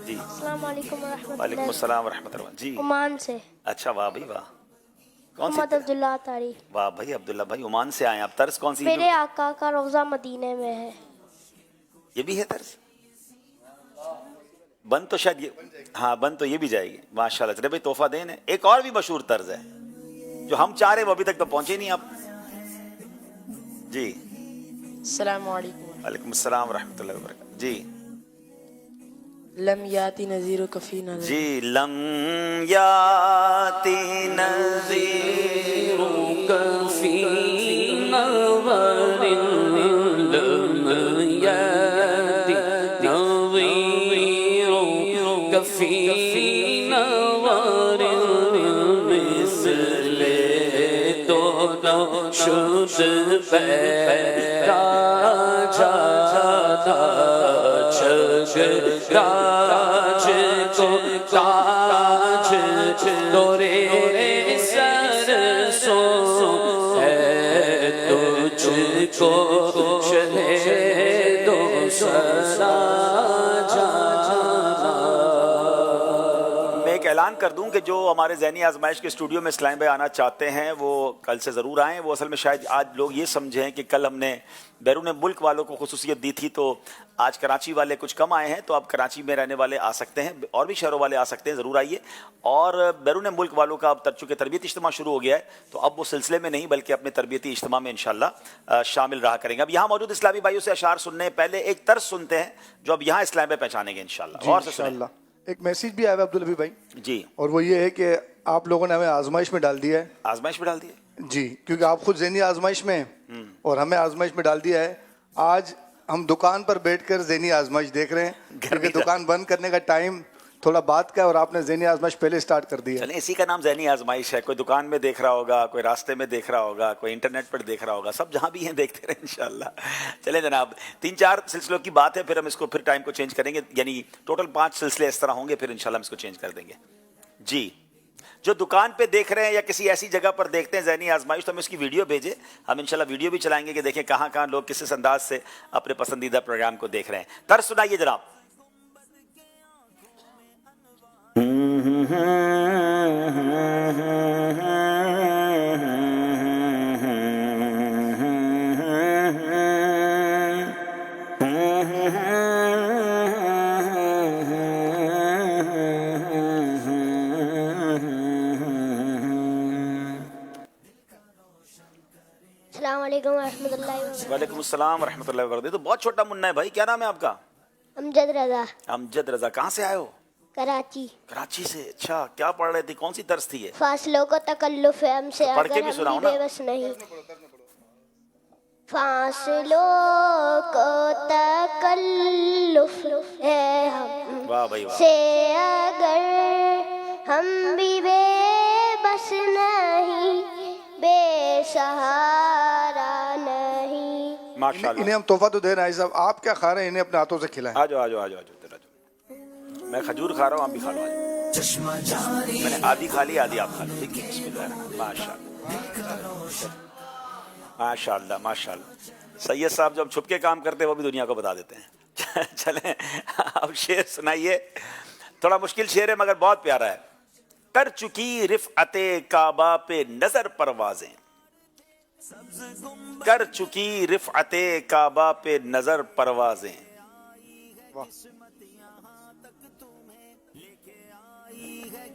جی السلام علیکم ورحمۃ اللہ۔ وعلیکم السلام ورحمۃ اللہ۔ جی عمان سے اچھا، واہ بھائی واہ، کون سی؟ محمد عبداللہ تاری۔ واہ بھائی عبداللہ بھائی عمان سے آئے ہیں، اب طرز کون سی؟ میرے آقا کا روضہ مدینے میں ہے۔ یہ بھی ہے طرز، بن تو شاید یہ، ہاں بن تو یہ بھی جائے گی ماشاءاللہ۔ چلے بھائی تحفہ دین ہے۔ ایک اور بھی مشہور طرز ہے جو ہم چاہ رہے ہیں وہ ابھی تک تو پہنچے نہیں آپ۔ جی السلام علیکم وعلیکم السلام ورحمۃ اللہ وبرکاتہ. جی لم یاتی نذیر کفی نظر. جی لم یاتی نذیر کفی نظر لم یاتی نذیر کفی نظر مثل تو نشد پیدا جاتا راج کو تاج دورے سر سو ہے تجھ کو شہید و سلا جانا. میں ایک اعلان کر دوں کہ جو ہمارے ذہنی آزمائش کے اسٹوڈیو میں اسلام بھائی آنا چاہتے ہیں وہ کل سے ضرور آئیں. وہ اصل میں شاید آج لوگ یہ سمجھیں کہ کل ہم نے بیرون ملک والوں کو خصوصیت دی تھی تو آج کراچی والے کچھ کم آئے ہیں, تو اب کراچی میں رہنے والے آ سکتے ہیں اور بھی شہروں والے آ سکتے ہیں, ضرور آئیے. اور بیرون ملک والوں کا اب چونکہ تربیتی اجتماع شروع ہو گیا ہے تو اب وہ سلسلے میں نہیں بلکہ اپنے تربیتی اجتماع میں انشاءاللہ شامل رہا کریں گے. اب یہاں موجود اسلامی بھائیوں سے اشعار سننے پہلے ایک طرز سنتے ہیں جو اب یہاں اسلام میں پہچانیں گے انشاءاللہ. اور سے سنیں. ایک میسیج بھی آیا ہے عبدالحبیب بھائی جی, اور وہ یہ ہے کہ آپ لوگوں نے ہمیں آزمائش میں ڈال دیا ہے. آزمائش میں ڈال دیا جی, کیونکہ آپ خود ذہنی آزمائش میں ہیں اور ہمیں آزمائش میں ڈال دیا ہے. آج ہم دکان پر بیٹھ کر ذہنی آزمائش دیکھ رہے ہیں کیونکہ دکان بند کرنے کا ٹائم تھوڑا بعد کا ہے اور آپ نے ذہنی آزمائش پہلے سٹارٹ کر دی ہے. چلیں اسی کا نام ذہنی آزمائش ہے. کوئی دکان میں دیکھ رہا ہوگا, کوئی راستے میں دیکھ رہا ہوگا, کوئی انٹرنیٹ پر دیکھ رہا ہوگا, سب جہاں بھی ہیں دیکھتے رہیں انشاءاللہ. چلیں جناب, 3-4 سلسلوں کی بات ہے, پھر ہم اس کو پھر ٹائم کو چینج کریں گے, یعنی ٹوٹل 5 سلسلے اس طرح ہوں گے, پھر انشاءاللہ ہم اس کو چینج کر دیں گے. جی, جو دکان پہ دیکھ رہے ہیں یا کسی ایسی جگہ پر دیکھتے ہیں ذہنی آزمائش تو ہمیں اس کی ویڈیو بھیجیں, ہم انشاءاللہ ویڈیو بھی چلائیں گے کہ دیکھیں کہاں کہاں لوگ کس انداز سے اپنے پسندیدہ پروگرام کو دیکھ رہے ہیں. طرز سنائیے جناب. السلام علیکم ورحمۃ اللہ وبرکاتہ. وعلیکم السلام ورحمۃ اللہ وبرکاتہ. تو بہت چھوٹا منا ہے بھائی, کیا نام ہے آپ کا؟ امجد رضا. امجد رضا. کہاں سے آئے ہو؟ کراچی. کراچی سے. اچھا, کیا پڑھ رہے تھی, کون سی طرز تھی یہ؟ فاصلوں کو تکلف ہے ہم سے پڑھ کے اگر بھی ہم سناؤ بھی نا. بے بس نہیں. فاصلوں کو تکلف ہے ہم واہ بھائی واہ, سے اگر ہم بھی بے بس نہیں, بے سہارا نہیں. ماشاءاللہ. انہیں ہم تحفہ تو دے رہے ہیں صاحب, آپ کیا کھا رہے ہیں انہیں اپنے ہاتھوں سے کھلائیں. آ جاؤ آ جاؤ آ جاؤ, میں کھجور کھا رہا ہوں, آپ بھی کھا لو. میں نے آدھی کھا لی, آدھی آپ کھا لو. ٹھیک ہے, بسم اللہ الرحمن. ماشاء اللہ ماشاء اللہ. سید صاحب جب چھپ کے کام کرتے ہیں وہ بھی دنیا کو بتا دیتے ہیں. چلیں اب شعر سنائیے. تھوڑا مشکل شعر ہے مگر بہت پیارا ہے. کر چکی رفعت کعبہ پہ نظر پروازیں, کر چکی رفعت کعبہ پہ نظر پروازیں.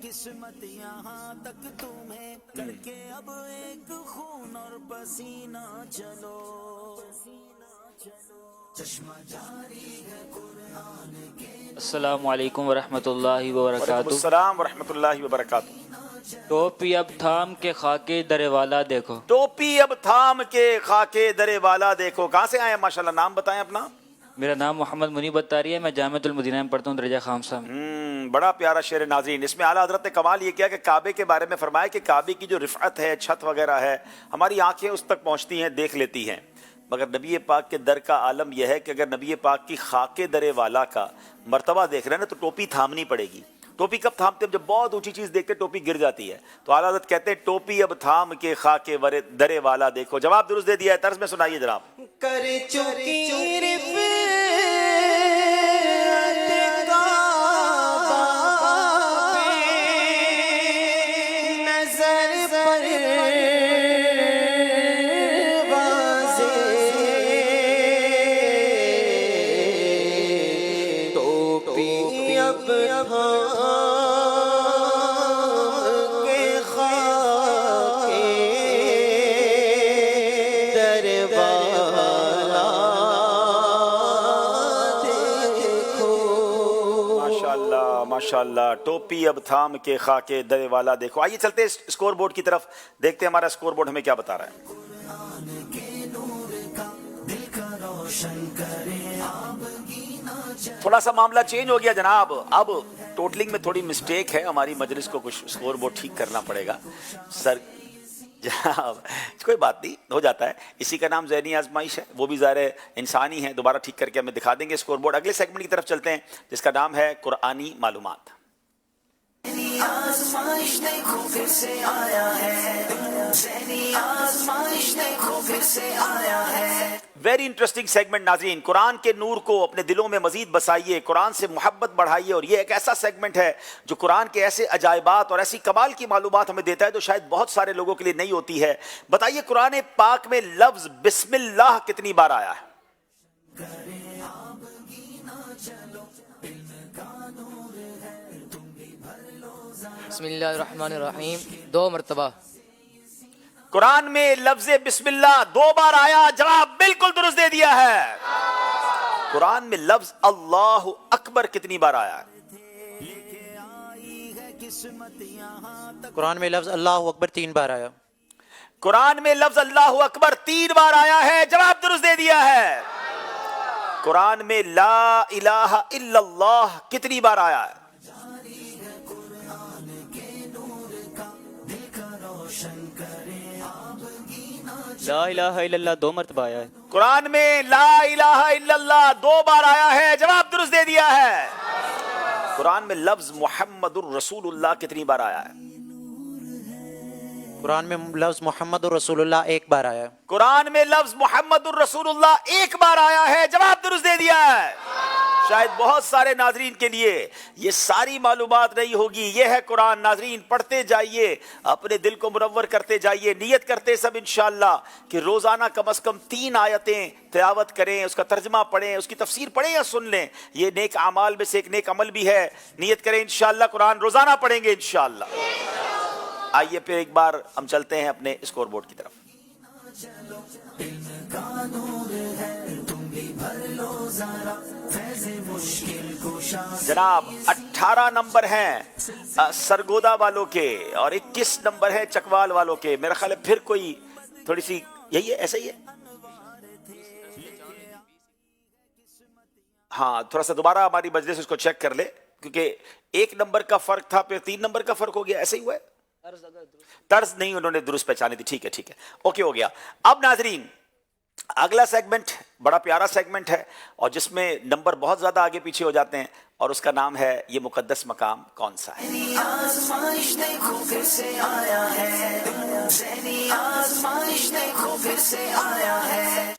قسمت یہاں تک تمہیں کر کے اب ایک خون اور پسینہ چلو. چشمہ جاری ہے قرآن کے. السلام علیکم ورحمۃ اللہ وبرکاتہ. السلام ورحمۃ اللہ وبرکاتہ. ٹوپی اب تھام کے خاکے درے والا دیکھو, ٹوپی اب تھام کے خاکے درے والا دیکھو. کہاں سے آئے ہیں ماشاءاللہ, نام بتائیں اپنا. میرا نام محمد منیب اتاری ہے, میں جامعۃ المدینہ میں پڑھتا ہوں, درجہ خامسہ میں. بڑا پیارا شعر. ناظرین, اس میں اعلیٰ حضرت نے کمال یہ کیا کہ کعبے کے بارے میں فرمایا کہ کعبے کی جو رفعت ہے, چھت وغیرہ ہے, ہماری آنکھیں اس تک پہنچتی ہیں, دیکھ لیتی ہیں, مگر نبی پاک کے در کا عالم یہ ہے کہ اگر نبی پاک کی خاک درے والا کا مرتبہ دیکھ رہے ہیں نا تو ٹوپی تھامنی پڑے گی. ٹوپی کب تھامتے ہیں؟ جب بہت اونچی چیز دیکھتے ٹوپی گر جاتی ہے. تو اعلیٰ حضرت کہتے ہیں ٹوپی اب تھام کے خاک درے والا دیکھو. جواب درست دے دیا ہے, طرز میں سنائیے جناب. کر چکی माशाल्लाह, टोपी अब थाम के खाके दरे वाला देखो। आइए चलते हैं स्कोर बोर्ड की तरफ, देखते हैं हमारा स्कोर बोर्ड हमें क्या बता रहा है। थोड़ा सा मामला चेंज हो गया जनाब, अब टोटलिंग में थोड़ी मिस्टेक है हमारी मजलिस को, कुछ स्कोर बोर्ड ठीक करना पड़ेगा सर जनाब। कोई बात नहीं, हो जाता है, इसी का नाम ज़हनी आजमाइश है, वो भी ज़ाहिर इंसान ही है। दोबारा ठीक करके हमें दिखा देंगे स्कोर बोर्ड। अगले सेगमेंट की तरफ चलते हैं जिसका नाम है कुरानी मालूमात। आज़माइश देखो फिर से आया है, ज़हनी आज़माइश देखो फिर से आया है। वेरी इंटरेस्टिंग सेगमेंट नाज़रीन, कुरान के नूर को अपने दिलों में मजीद बसाइए, कुरान से मोहब्बत बढ़ाइए। और ये एक ऐसा सेगमेंट है जो कुरान के ऐसे अजायबात और ऐसी कमाल की मालूमात हमें देता है जो शायद बहुत सारे लोगों के लिए नहीं होती है। बताइए कुरान पाक में लफ्ज बिस्मिल्लाह कितनी बार आया है? बिस्मिल्लाहिर्रहमानिर्रहीम 2 मरतबा। कुरान में लफ्ज बिस्मिल्लाह 2 बार आया, जवाब बिल्कुल दुरुस्त दे दिया है। कुरान में लफ्ज अल्लाह अकबर कितनी बार आया है? कुरान में लफ्ज अल्लाह अकबर 3 बार आया। कुरान में लफ्ज अल्लाह अकबर 3 बार आया है, जवाब दुरुस्त दे दिया है। कुरान में ला इलाहा इल्लल्लाह कितनी बार आया है? ला इलाहा इल्लल्लाह 2 मरतबा आया है। कुरान में ला इलाहा इल्लल्लाह 2 बार आया है, जवाब दुरुस्त दे दिया है। कुरान में लफ्ज मुहम्मदुर रसूलुल्लाह कितनी बार आया है? कुरान में लफ्ज मोहम्मद रसूलुल्लाह 1 बार आया है। कुरान में लफ्ज मुहम्मदुर रसूलुल्लाह 1 बार आया है, जवाब दुरुस्त दे दिया है। शायद बहुत सारे नाजरीन के लिए ये सारी मालूमात नहीं होगी। ये है कुरान नाजरीन, पढ़ते जाइए, अपने दिल को मुनव्वर करते जाइए। नियत करते सब इंशाअल्लाह कि रोजाना कम से कम 3 आयतें तिलावत करें, उसका तर्जमा पढ़ें, उसकी तफसीर पढ़ें या सुन लें। ये नेक अमाल में से एक नेक अमल भी है। नियत करें इंशाअल्लाह कुरान रोजाना पढ़ेंगे इंशाअल्लाह। आइए फिर एक बार हम चलते हैं अपने स्कोर बोर्ड की तरफ। जनाब 18 नंबर हैं सरगोदा वालों के और 21 नंबर है चकवाल वालों के। मेरा ख्याल है फिर कोई थोड़ी सी यही है, ऐसा ही है। हाँ, थोड़ा सा दोबारा हमारी मजलिस उसको चेक कर ले, क्योंकि 1 नंबर का फर्क था, फिर 3 नंबर का फर्क हो गया, ऐसे ही हुआ है। तर्ज नहीं उन्होंने दुरुस्त पहचानी थी। ठीक है, ठीक है, ओके हो गया। अब नाजरीन अगला सेगमेंट बड़ा प्यारा सेगमेंट है और जिसमें नंबर बहुत ज्यादा आगे पीछे हो जाते हैं, और उसका नाम है ये मुकद्दस मकाम कौन सा है। आज़माइश देखो फिर से आया है, ज़हनी आज़माइश देखो फिर से आया है।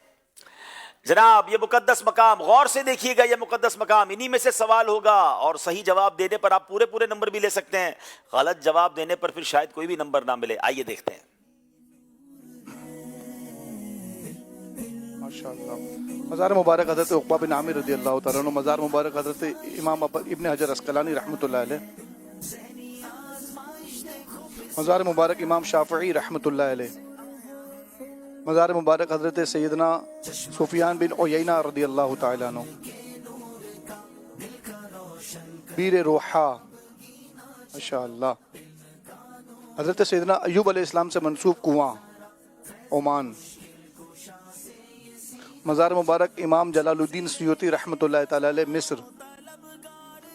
जनाब ये मुकद्दस मकाम गौर से देखिएगा, ये मुकद्दस मकाम, इन्हीं में से सवाल होगा और सही जवाब देने पर आप पूरे पूरे नंबर भी ले सकते हैं। गलत जवाब देने पर फिर शायद कोई भी नंबर ना मिले। आइए देखते हैं। माशाअल्लाह। मज़ार मुबारक हज़रत उक़बा बिन आमिर रज़ी अल्लाह तआला अन्हु, मज़ार मुबारक हज़रत इमाम इब्न हजर अस्क़लानी रहमतुल्लाह अलैह, मज़ार मुबारक इमाम शाफ़िई रहमतुल्लाह अलैह, मज़ार मुबारक हज़रत सैयदना सुफियान बिन उयैना रज़ी अल्लाह तआला अन्हु, बीर रोहा माशाअल्लाह, हज़रत सैयदना अय्यूब अलैहिस्सलाम से मंसूब कुआं ओमान, मज़ार मुबारक इमाम जलालुद्दीन सुयूती रहमतुल्लाह तआला अलैह मिस्र,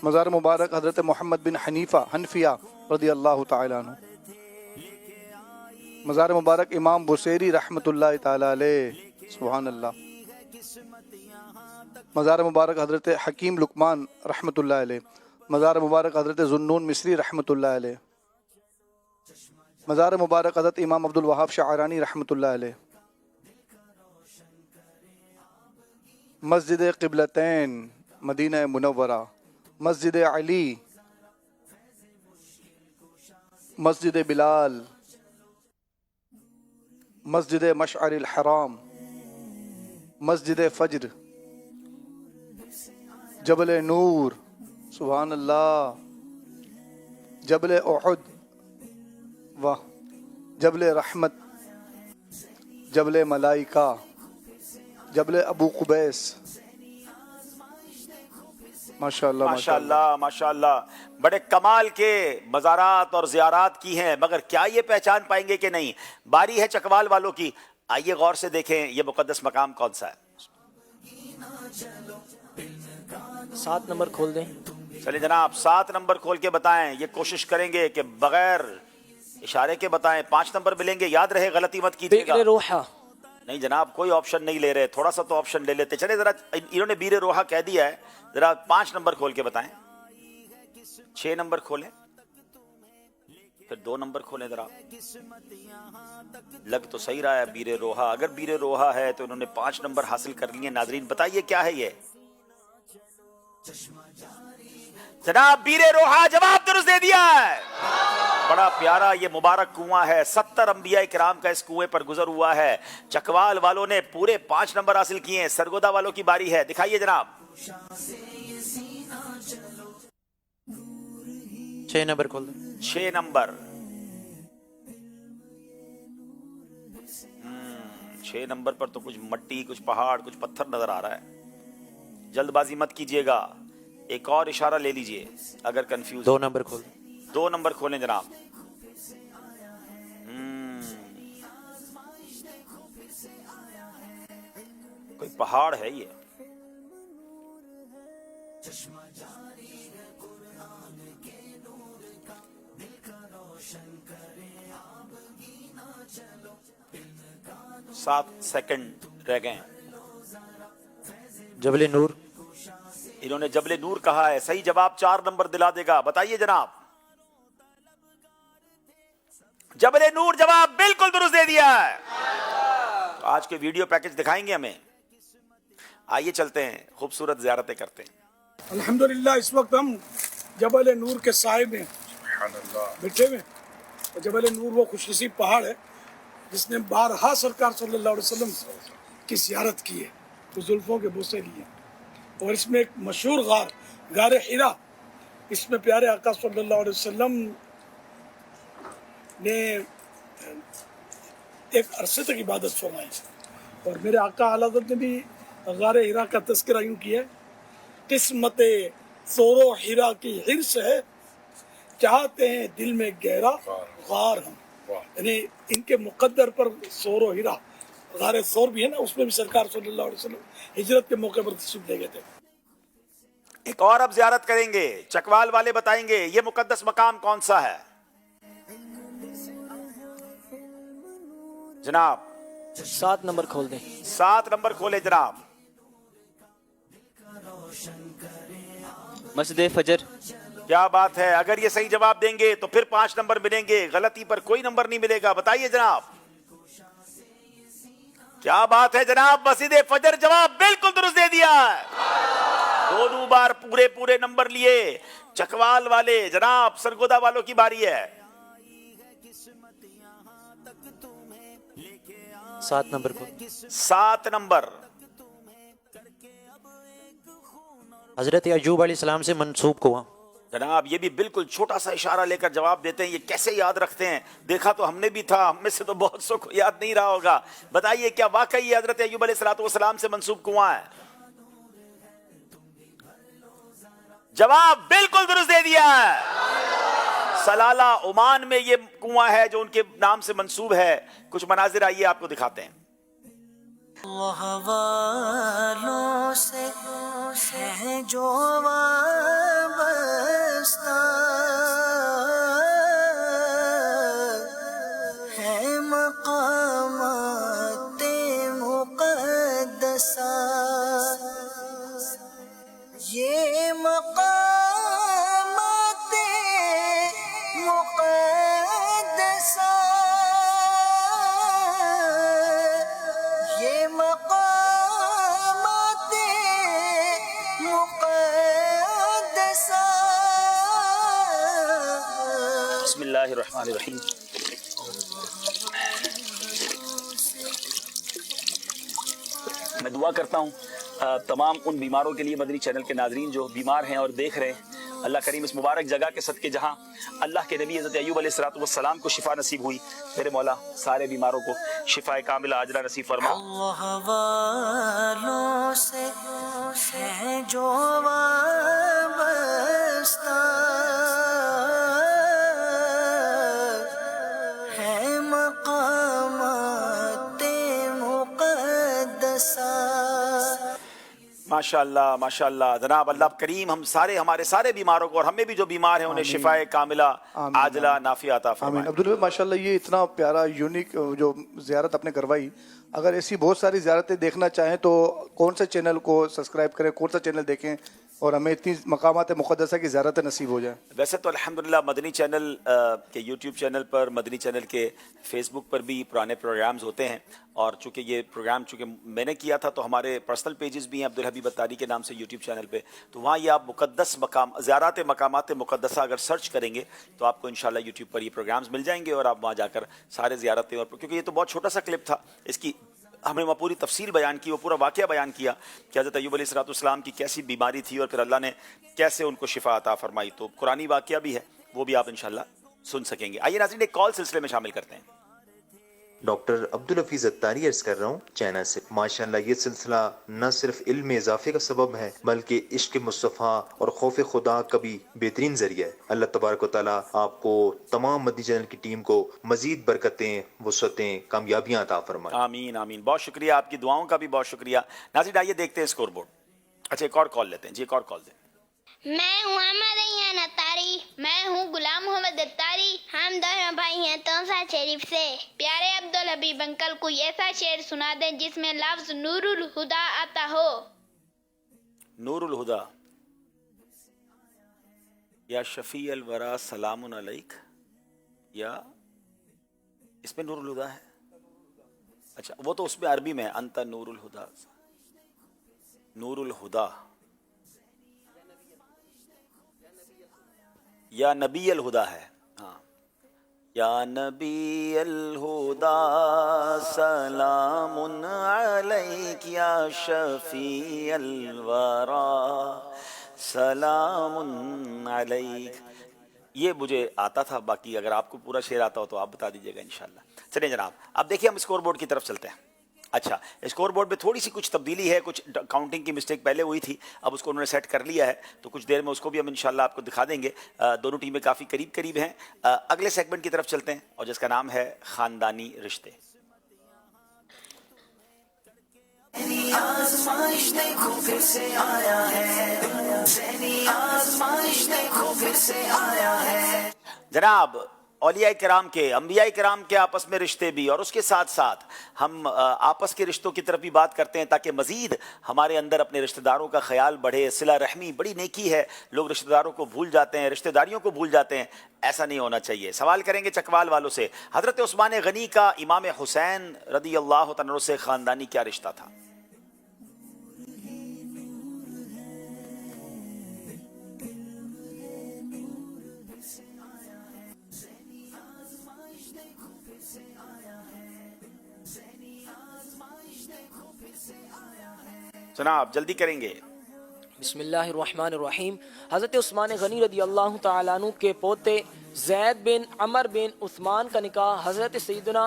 मज़ार मुबारक हज़रत मोहम्मद बिन हनफिया रज़ी अल्लाह तआला अन्हु, मज़ार मुबारक इमाम बुसैरी रहमतुल्लाह तआला अलैह, सुभान अल्लाह, मज़ार मुबारक हज़रत हकीम लुकमान रहमतुल्लाह अलैह, मज़ार मुबारक हज़रत ज़ुन्नून मिस्री रहमतुल्लाह अलैह, मज़ार मुबारक हज़रत इमाम अब्दुल वहाब शाअरानी रहमतुल्लाह अलैह, मस्जिद क़िबलतैन मदीना मुनव्वरा, मस्जिद अली, मस्जिद बिलाल, मस्जिद मशअरिल हराम, मस्जिद फज्र, जबल नूर, सुभान अल्लाह, जबल उहुद, वाह, जबल रहमत, जबल मलाइका, जबल अबू कुबैस, माशाल्लाह माशाल्लाह माशाल्लाह, बड़े कमाल के मज़ारात और ज़ियारात की हैं, मगर क्या ये पहचान पाएंगे कि नहीं? बारी है चकवाल वालों की। आइए गौर से देखें ये मुकद्दस मकाम कौन सा है। 7 नंबर खोल दें। चलिए जनाब 7 नंबर खोल के बताएं। ये कोशिश करेंगे कि बगैर इशारे के बताएं। 5 नंबर मिलेंगे, याद रहे गलती मत कीजिएगा। बीरे रोहा। नहीं जनाब कोई ऑप्शन नहीं ले रहे, थोड़ा सा तो ऑप्शन ले लेते। चले जरा, इन्होंने बीरे रोहा कह दिया है, जरा 5 नंबर खोल के बताएं। 6 नंबर खोलें, फिर 2 नंबर खोलें। जरा लग तो सही रहा है बीरे रोहा। अगर बीरे रोहा है तो इन्होंने 5 नंबर हासिल कर लिए। नाजरीन बताइए क्या है ये? जनाब बीरे रोहा जवाब दुरुस्त दे दिया है। बड़ा प्यारा ये मुबारक कुआं है। 70 अंबिया किराम का इस कुएं पर गुजर हुआ है। चकवाल वालों ने पूरे 5 नंबर हासिल किए हैं। सरगोदा वालों की बारी है, दिखाइए जनाब। 6 नंबर खोल दो। 6 नंबर 6 नंबर पर तो कुछ मट्टी, कुछ पहाड़, कुछ पत्थर नजर आ रहा है। जल्दबाजी मत कीजिएगा, एक और इशारा ले लीजिए अगर कंफ्यूज। 2 नंबर खोल। 2 नंबर खोलें जनाब। कोई पहाड़ है ये। सात सेकंड रह गए। जबल नूर। इन्होंने जबल नूर कहा है। सही जवाब 4 नंबर दिला देगा। बताइए जनाब। जबल नूर जवाब बिल्कुल दुरुस्त दे दिया है। तो आज के वीडियो पैकेज दिखाएंगे हमें। आइए चलते हैं, खूबसूरत ज़ियारतें करते हैं। अल्हम्दुलिल्लाह इस वक्त हम जबल नूर के साए में बैठे हुए। तो जबल नूर वो खुशनसीब पहाड़ है जिसने बारहा सरकार सल्लल्लाहु अलैहि वसल्लम की ज़ियारत की है, तो जुल्फों के बोसे लिए। और इसमें एक मशहूर गार हिरा, इसमें प्यारे आका सल्लल्लाहु अलैहि वसल्लम ने एक अरसे तक इबादत फरमाई। और मेरे आका आला हज़रत ने भी गार हिरा का तज़किरा यूँ किया, किस्मत सोरो हिरा की हिर्स है, चाहते हैं दिल में गहरा गार हम। यानी इनके मुकद्दर पर सोरो हिरा, गारे सोर भी है ना, उसमें भी सरकार सल्लल्लाहु अलैहि वसल्लम हिजरत के मौके पर तशरीफ ले गए थे। एक और अब ज़ियारत करेंगे। चकवाल वाले बताएंगे ये मुकद्दस मकाम कौन सा है। जनाब 7 नंबर खोल दें। 7 नंबर खोले जनाब। मस्जिद फजर। क्या बात है, अगर ये सही जवाब देंगे तो फिर 5 नंबर मिलेंगे, गलती पर कोई नंबर नहीं मिलेगा। बताइए जनाब। क्या बात है जनाब, मस्जिद फजर जवाब बिल्कुल दुरुस्त दे दिया है। दोनों बार पूरे नंबर लिए चकवाल वाले। जनाब सरगोदा वालों की बारी है। 7 नंबर को। 7 नंबर हजरत अय्यूब अलैहिस्सलाम से मंसूब कुआं। जनाब ये भी बिल्कुल छोटा सा इशारा लेकर जवाब देते हैं। ये कैसे याद रखते हैं? देखा तो हमने भी था, हम में से तो बहुत सौ को याद नहीं रहा होगा। बताइए क्या वाकई ये हजरत अय्यूब अलैहिस्सलाम से मंसूब कुआं है? जवाब बिल्कुल दुरुस्त दे दिया है। सलाला ओमान में ये कुआं है जो उनके नाम से मंसूब है। कुछ मनाजिर आइए आपको दिखाते हैं। वालों से है जो वाबस्ता है मकामाते मुक़द्दसा, ये मकामाते मुक़द्दसा, ये मकामाते मुक़द्दसा। बिस्मिल्लाहिर्रहमानिर्रहीम। मैं दुआ करता हूँ तमाम उन बीमारों के लिए, मदनी चैनल के नाजरीन जो बीमार हैं और देख रहे हैं, अल्लाह करीम इस मुबारक जगह के सदके जहाँ अल्लाह के नबी हज़रत अय्यूब अलैहिस्सलाम को शिफा नसीब हुई, मेरे मौला सारे बीमारों को शिफा कामिला आजला नसीब फरमा। वालों से है जो माशाअल्लाह माशाअल्लाह जनाब, अल्लाह करीम हम सारे हमारे सारे बीमारों को और हमें भी जो बीमार हैं उन्हें शिफाए कामिला आजला नाफिया अता आमीन। फरमाए। अब्दुल भाई माशाल्लाह ये इतना प्यारा यूनिक जो ज़ियारत आपने करवाई, अगर ऐसी बहुत सारी ज़ियारतें देखना चाहें तो कौन से चैनल को सब्सक्राइब करें, कौन सा चैनल देखें और हमें इतनी मकामात मुक़द्दसा की ज़ियारत नसीब हो जाए? वैसे तो अल्हम्दुलिल्लाह मदनी चैनल के यूट्यूब चैनल पर, मदनी चैनल के फेसबुक पर भी पुराने प्रोग्राम्स होते हैं, और चूँकि ये प्रोग्राम चूँकि मैंने किया था तो हमारे पर्सनल पेजेस भी हैं अब्दुल हबीब अत्तारी के नाम से यूट्यूब चैनल पे, तो वहाँ ये आप मुक़द्दस मकाम ज़ियारत मकामात मुक़द्दसा अगर सर्च करेंगे तो आपको इंशाल्लाह यूट्यूब पर ये प्रोग्राम्स मिल जाएंगे और आप वहाँ जाकर सारे ज़ियारतें, और क्योंकि ये तो बहुत छोटा सा क्लिप था, इसकी हमने वहाँ पूरी तफसील बयान की, वो पूरा वाक़या बयान किया कि हज़रत अय्यूब अलैहिस्सलाम की कैसी बीमारी थी और फिर अल्लाह ने कैसे उनको शिफा अता फरमाई, तो कुरानी वाक़या भी है, वो भी आप इंशाल्लाह सुन सकेंगे। आइए नाज़रीन एक कॉल सिलसिले में शामिल करते हैं। डॉक्टर अब्दुल हफीज़ अत्तारी अर्ज़ कर रहा हूँ चाइना से। माशाअल्लाह ये सिलसिला न सिर्फ इल्म में इजाफे का सबब है बल्कि इश्क मुस्तफ़ा और खौफ खुदा का भी बेहतरीन ज़रिया है। अल्लाह तबारक व तआला आपको तमाम मदनी चैनल की टीम को मज़ीद बरकतें, वुसअतें, कामयाबियाँ अता फरमाए। आमीन आमीन, बहुत शुक्रिया, आपकी दुआओं का भी बहुत शुक्रिया। नाज़रीन आइए देखते हैं स्कोर बोर्ड। अच्छा एक और कॉल लेते हैं जी, एक और कॉल दें। मैं हूँ अहमद अय्यान अत्तारी, मैं हूँ गुलाम मोहम्मद अत्तारी, हम दोनों भाई हैं तौसा शरीफ से। प्यारे अब्दुल हबीब अंकल कोई ऐसा शेर सुना दें जिसमें लफ्ज नूरुल हुदा आता हो। नूरुल हुदा, या शफी अल वरा सलामुन अलैक, या इसमें नूरुल हुदा है। अच्छा वो तो उसमें अरबी में है, अंता नूरुल हुदा, नूरुल हुदा, या नबी अल हुदा है। हाँ, या नबी अल हुदा सलामुन अलैक, या शफी अल वरा सलामुन अलैक। ये मुझे आता था, बाकी अगर आपको पूरा शेर आता हो तो आप बता दीजिएगा इंशाल्लाह। चलिए जनाब, अब देखिए हम स्कोर बोर्ड की तरफ चलते हैं। अच्छा, स्कोर बोर्ड में थोड़ी सी कुछ तब्दीली है, कुछ काउंटिंग की मिस्टेक पहले हुई थी, अब उसको उन्होंने सेट कर लिया है, तो कुछ देर में उसको भी हम इंशाल्लाह आपको दिखा देंगे। दोनों टीमें काफ़ी करीब करीब हैं। अगले सेगमेंट की तरफ चलते हैं और जिसका नाम है ख़ानदानी रिश्ते। आज़माइश देखो फिर से आया है, ज़हनी आज़माइश देखो फिर से आया है। जनाब औलिया किराम के, अंबिया किराम के आपस में रिश्ते भी, और उसके साथ साथ हम आपस के रिश्तों की तरफ भी बात करते हैं ताकि मज़ीद हमारे अंदर अपने रिश्तेदारों का ख्याल बढ़े। सिला रहमी बड़ी नेकी है, लोग रिश्तेदारों को भूल जाते हैं, रिश्तेदारियों को भूल जाते हैं, ऐसा नहीं होना चाहिए। सवाल करेंगे चकवाल वालों से, हज़रत उस्मान गनी का इमाम हुसैन रदी अल्लाह तआला से ख़ानदानी क्या रिश्ता था? जनाब जल्दी करेंगे। बिस्मिल्लाहिर्रहमानिर्रहीम। हज़रत उस्मान गनी रदी अल्लाह तआला अन्हु के पोते ज़ैद बिन अमर बिन उस्मान का निकाह हज़रत सैयदना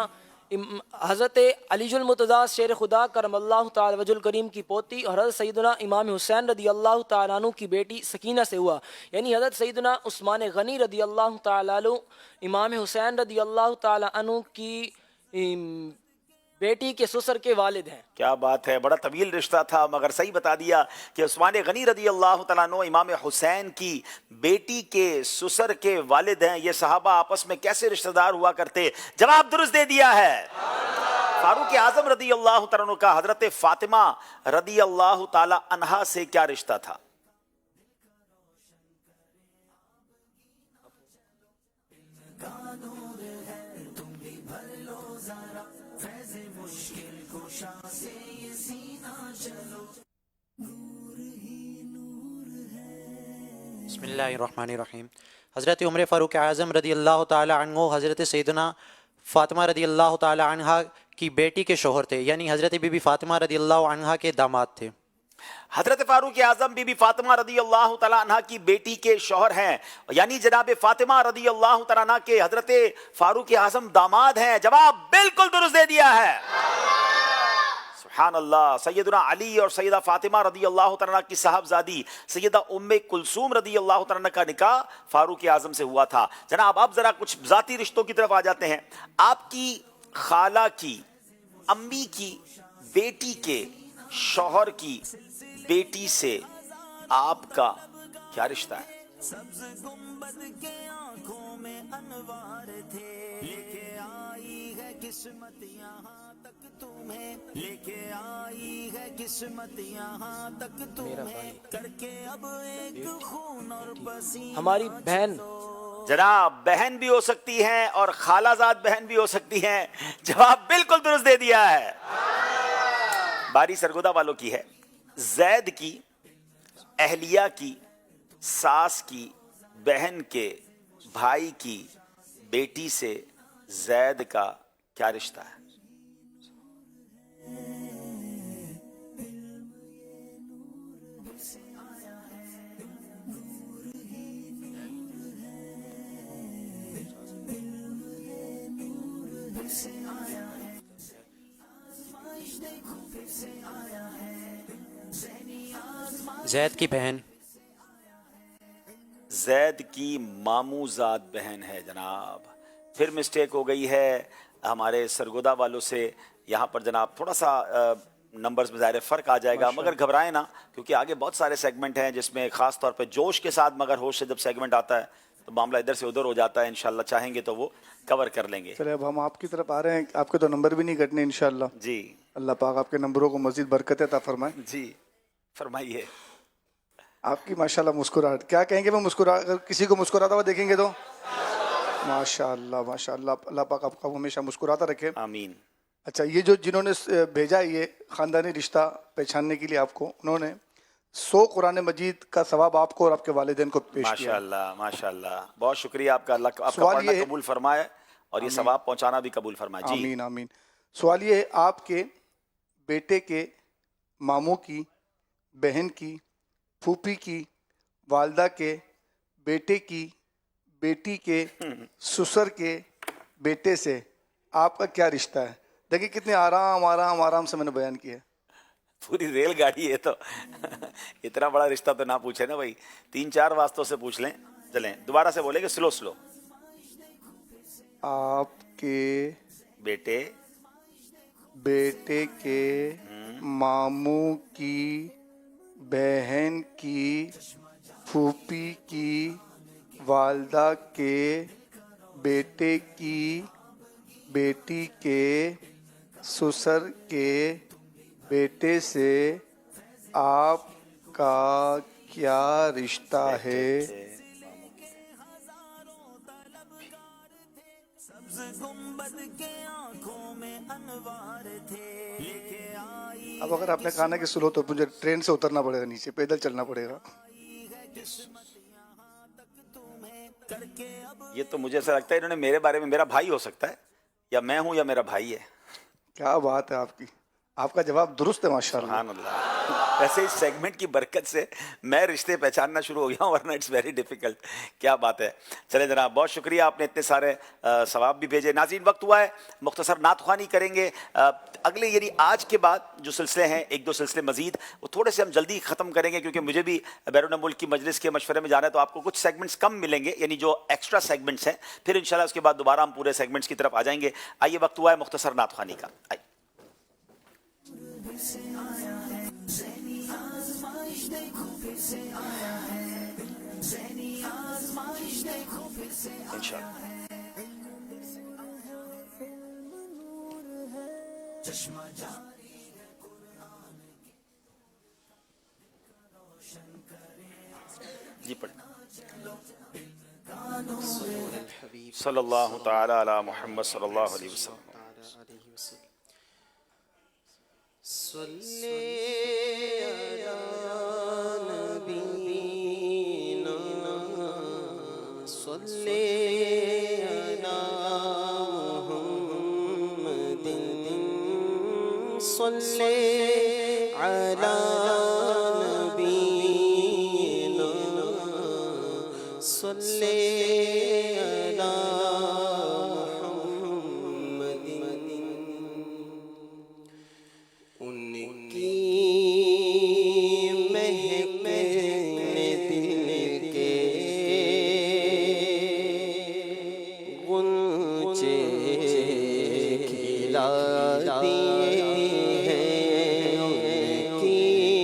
हज़रत अलीजुल मुर्तज़ा शेर खुदा करमल्लाहु तआला वजहुल करीम की पोती और हज़रत सैयदना इमाम हुसैन रदी अल्लाह तआला अन्हु की बेटी सकीना से हुआ। यानी हज़रत सैयदना उस्मान गनी रदी अल्लाह तआला अन्हु इमाम हुसैन रदी अल्लाह तआला अन्हु की बेटी के ससुर के वालिद हैं। क्या बात है, बड़ा तवील रिश्ता था, मगर सही बता दिया कि उस्मान गनी रदी अल्लाह तआला अन्हु इमाम हुसैन की बेटी के ससुर के वालिद हैं। ये सहाबा आपस में कैसे रिश्तेदार हुआ करते, जवाब दुरुस्त दे दिया है। फारूक आजम रदी अल्लाह तआला अन्हु का हजरत फातिमा रदी अल्लाह तआला अन्हा से क्या रिश्ता था? बिस्मिल्लाहिर्रहमानिर्रहीम। हज़रत उमर फ़ारूक आज़म रदी अल्लाह ताला अन्हु हज़रत सैयदना फ़ातिमा रदी अल्लाह ताला अन्हा की बेटी के शोहर थे, यानी हज़रत बीबी फ़ातिमा रदी अल्लाह अन्हा के दामाद थे। हजरत फारूक आजम बीबी फातिमा रदी अल्लाह तआला अन्हा की बेटी के शौहर हैं, यानी जनाब फातिमा रदी अल्लाह तआला अन्हा के हजरत फारूक आजम दामाद हैं। जवाब बिल्कुल दुरुस्त दे दिया है। सुभान अल्लाह। सैयदना अली और सैयदा फातिमा रदी अल्लाह तआला की साहबजादी सैयदा उम्मे कुलसूम रदी अल्लाह तआला का निकाह फारूक आजम से हुआ था। जनाब अब जरा कुछ जाती रिश्तों की तरफ आ जाते हैं। आपकी खाला की, अम्मी की बेटी के शौहर की बेटी से आपका क्या रिश्ता है? सब्ज गुंबद के आंखों में अनवार थे, लेके आई है किस्मत यहाँ तक तुम्हें, लेके आई है किस्मत यहाँ तक तुम्हें, करके अब एक खून और पसीना। हमारी बहन जनाब, बहन भी हो सकती हैं और खालाजाद बहन भी हो सकती हैं। जवाब बिल्कुल दुरुस्त दे दिया है। बारी सरगोदा वालों की है। जैद की, अहलिया की, सास की, बहन के, भाई की बेटी से जैद का क्या रिश्ता है? जैद की बहन। जैद की मामूजाद बहन है जनाब। फिर मिस्टेक हो गई है हमारे सरगोदा वालों से। यहाँ पर जनाब थोड़ा सा नंबर्स में ज़ाहिर फ़र्क आ जाएगा, मगर घबराएं ना, क्योंकि आगे बहुत सारे सेगमेंट हैं जिसमें ख़ास तौर पे जोश के साथ, मगर होश से जब सेगमेंट आता है तो मामला इधर से उधर हो जाता है। इंशाल्लाह चाहेंगे तो वो कवर कर लेंगे। चलिए अब हम आपकी तरफ आ रहे हैं। आपके तो नंबर भी नहीं कटने इंशाल्लाह जी। अल्लाह पाक आपके नंबरों को मज़ीद बरकत अता फरमाए। जी फरमाइए। आपकी माशाल्लाह मुस्कुराहट, क्या कहेंगे मैं अगर किसी को मुस्कुराता हुआ देखेंगे तो माशाल्लाह माशाल्लाह, अल्लाह पाक आपको हमेशा मुस्कुराता रखे। आमीन। अच्छा, ये जो जिन्होंने भेजा है ये ख़ानदानी रिश्ता पहचानने के लिए आपको, उन्होंने 100 कुरान मजीद का सवाब आपको और आपके वालिदैन को पेश किया। माशाल्लाह माशाल्लाह, बहुत शुक्रिया आपका। अल्लाह आपका पढ़ना कबूल फरमाए और ये सवाब पहुंचाना भी कबूल फरमाए। जी आमीन आमीन। सवाल ये है, आपके बेटे के मामू की, बहन की, फूफी की, वालदा के, बेटे की, बेटी के, ससुर के बेटे से आपका क्या रिश्ता है? देखिए कितने आराम आराम आराम से मैंने बयान किया। पूरी रेलगाड़ी है तो इतना बड़ा रिश्ता तो ना पूछे ना भाई, 3-4 वास्तों से पूछ लें। चलें दोबारा से बोलेंगे, स्लो स्लो। आपके बेटे के मामू की, बहन की, फूफी की, वालदा के, बेटे की, बेटी के, ससुर के बेटे से आपका क्या रिश्ता है? अब अगर आपने कहा ना कि सुनो तो मुझे ट्रेन से उतरना पड़ेगा, नीचे पैदल चलना पड़ेगा। ये तो मुझे ऐसा लगता है इन्होंने मेरे बारे में, मेरा भाई हो सकता है, या मैं हूं या मेरा भाई है। क्या बात है आपकी, आपका जवाब दुरुस्त है माशाल्लाह। सुभान अल्लाह। वैसे इस सेगमेंट की बरकत से मैं रिश्ते पहचानना शुरू हो गया हूँ, वरना इट्स वेरी डिफिकल्ट। क्या बात है। चले जनाब, बहुत शुक्रिया, आपने इतने सारे सवाब भी भेजे। नाज़रीन, वक्त हुआ है मुख्तसर नात ख़्वानी करेंगे। अगले यानी आज के बाद जो सिलसिले हैं, 1-2 सिलसिले मजीद, वो थोड़े से हम जल्दी ख़त्म करेंगे, क्योंकि मुझे भी बैरून मुल्क की मजलिस के मशवरे में जाना है, तो आपको कुछ सेगमेंट्स कम मिलेंगे, यानी जो एक्स्ट्रा सेगमेंट्स हैं। फिर इंशाल्लाह उसके बाद दोबारा हम पूरे सेगमेंट्स की तरफ आ जाएंगे। आइए, वक्त हुआ है मुख्तसर नात ख़्वानी का। आइए। जी पढ़े। सल्लल्लाहु तआला अला मुहम्मद सल्लल्लाहु अलैहि वसल्लम। की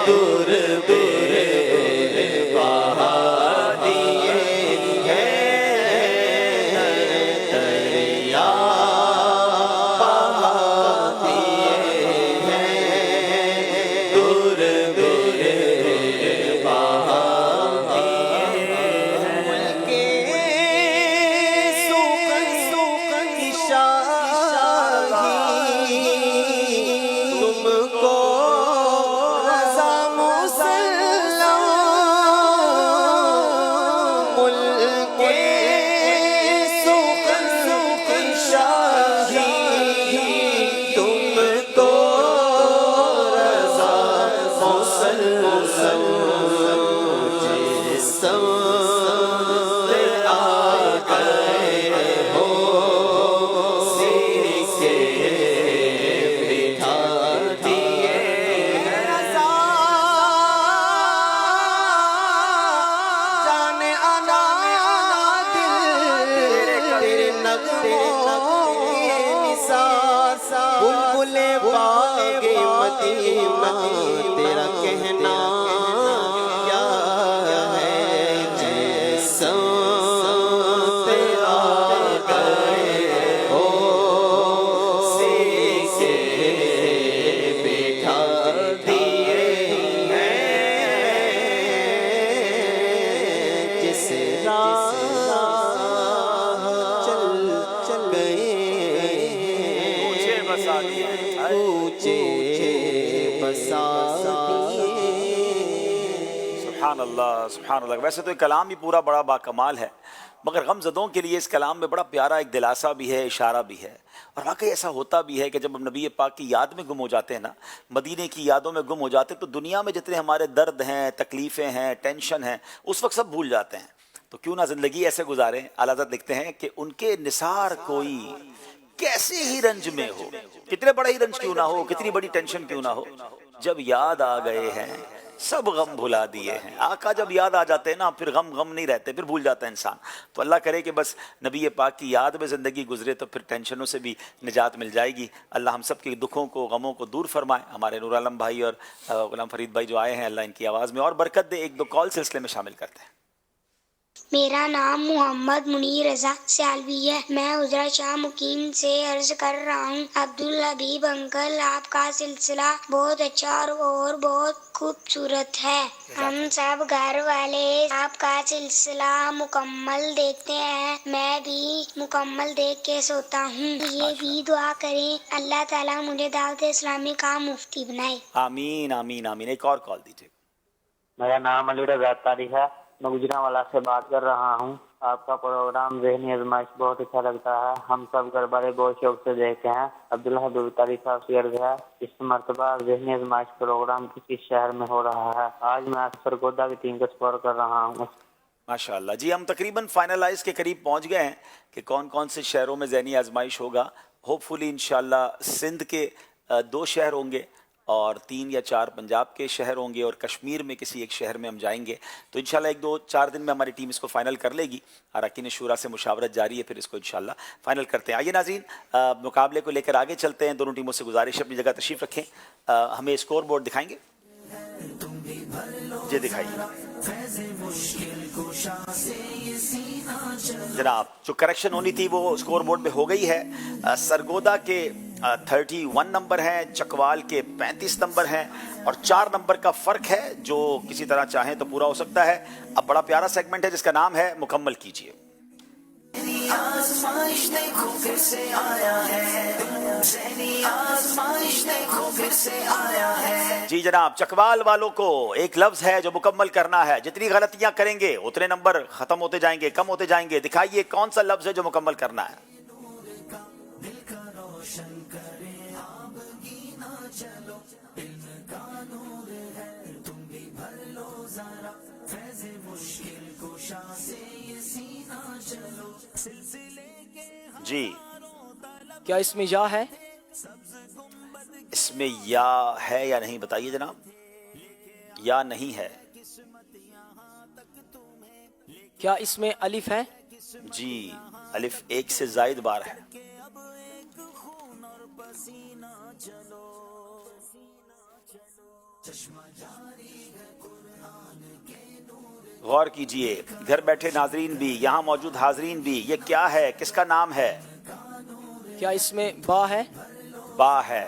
دور بہا دیے संत आ गए हो, सिर के बिठा दिए रज़ा, जाने आना दिल तेरे नगमों के निसार, बुलबुले बागे मदीना तेरा कहना क्या है, जैसा आ गए हो, सिर के बिठा दिए हैं, जिस राह चल गए, ऊंचे बसा दिए। सुभान अल्लाह। वैसे तो ये कलाम ही पूरा बड़ा बाकमाल है, मगर गमज़दों के लिए इस कलाम में बड़ा प्यारा एक दिलासा भी है, इशारा भी है। और वाकई ऐसा होता भी है कि जब हम नबी पाक की याद में गुम हो जाते हैं ना, मदीने की यादों में गुम हो जाते हैं, तो दुनिया में जितने हमारे दर्द हैं, तकलीफ़ें हैं, टेंशन हैं, उस वक्त सब भूल जाते हैं। तो क्यों ना ज़िंदगी ऐसे गुजारें। आला हज़रत लिखते हैं कि उनके निसार कोई कैसे ही रंज में हो, कितने बड़ा ही रंज क्यों ना हो, कितनी बड़ी टेंशन क्यों ना हो, जब याद आ गए हैं सब गम भुला दिए हैं। आका जब याद आ जाते हैं ना, फिर गम नहीं रहते, फिर भूल जाता है इंसान। तो अल्लाह करे कि बस नबी पाक की याद में ज़िंदगी गुजरे, तो फिर टेंशनों से भी निजात मिल जाएगी। अल्लाह हम सब के दुखों को, गमों को दूर फरमाए। हमारे नूर आलम भाई और गुलाम फरीद भाई जो आए हैं, अल्लाह इनकी आवाज़ में और बरकत दे। एक दो कॉल सिलसिले में शामिल करते हैं। मेरा नाम मोहम्मद मुनीर रजा सियालवी है। मैं उजरा शाह मुकीम से अर्ज कर रहा हूँ। अब्दुल हबीब अंकल, आपका सिलसिला बहुत अच्छा और बहुत खूबसूरत है। हम सब घर वाले आपका सिलसिला मुकम्मल देखते हैं। मैं भी मुकम्मल देख के सोता हूँ। ये भी दुआ करें अल्लाह ताला मुझे दावत इस्लामी का मुफ्ती बनाए। आमीन आमीन आमीन। एक और कॉल दीजिए। मेरा नाम अली रज़ा तारी है। मैं गुजरांवाला से बात कर रहा हूँ। आपका प्रोग्राम ज़हनी आजमाइश बहुत अच्छा लगता है। हम सब घर वाले बहुत शौक से देखते हैं। अब्दुल्ला हबीब तारी साहब से अर्ज़ है, इस मरतबा ज़हनी आजमाइश प्रोग्राम किस शहर में हो रहा है? आज मैं सरगोदा की टीम को सपोर्ट कर रहा हूँ। माशाअल्लाह जी, हम तकरीबन फाइनलाइज के करीब पहुँच गए हैं कि कौन कौन से शहरों में ज़हनी आजमाइश होगा। होपफुली इंशाअल्लाह सिंध के 2 शहर होंगे और 3 या 4 पंजाब के शहर होंगे और कश्मीर में किसी एक शहर में हम जाएंगे। तो इंशाल्लाह 1-2-4 दिन में हमारी टीम इसको फाइनल कर लेगी। अरकान शूरा से मुशावरत जारी है, फिर इसको इंशाल्लाह फाइनल करते हैं। आइए नाज़रीन, मुकाबले को लेकर आगे चलते हैं। दोनों टीमों से गुजारिश है अपनी जगह तशरीफ़ रखें। हमें स्कोर बोर्ड दिखाएंगे जी? दिखाइए जनाब। जो करेक्शन होनी थी वो स्कोर बोर्ड पे हो गई है। सरगोदा के 31 नंबर हैं, चकवाल के 35 नंबर हैं और 4 नंबर का फ़र्क है, जो किसी तरह चाहें तो पूरा हो सकता है। अब बड़ा प्यारा सेगमेंट है जिसका नाम है मुकम्मल कीजिए। आज़माइश देखो फिर से आया है, ज़हनी आज़माइश देखो फिर से आया है। जी जनाब, चकवाल वालों को एक लफ्ज़ है जो मुकम्मल करना है। जितनी गलतियां करेंगे उतने नंबर ख़त्म होते जाएंगे, कम होते जाएंगे। दिखाइए कौन सा लफ्ज़ है जो मुकम्मल करना है। जी, क्या इसमें या है? इसमें या है या नहीं बताइए जनाब। या नहीं है। क्या इसमें अलिफ है? जी, अलिफ 1 से ज़ायद बार है। गौर कीजिए, घर बैठे नाजरीन भी, यहाँ मौजूद हाजरीन भी, ये क्या है, किसका नाम है? क्या इसमें बा है? बा है।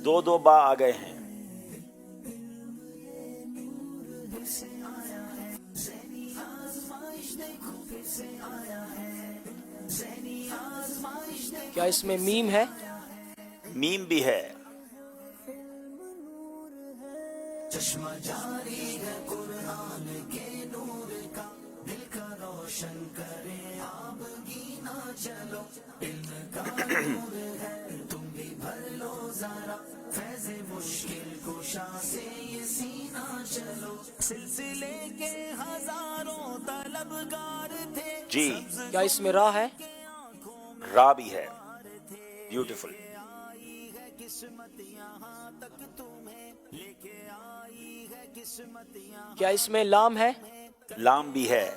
दो बा आ गए हैं। क्या इसमें मीम है? मीम भी है। चश्मा जारी है कुरान के नूर का, جی کیا اس میں را ہے؟ را بھی ہے. بیوٹیفل. کیا اس میں لام ہے؟ لام بھی ہے.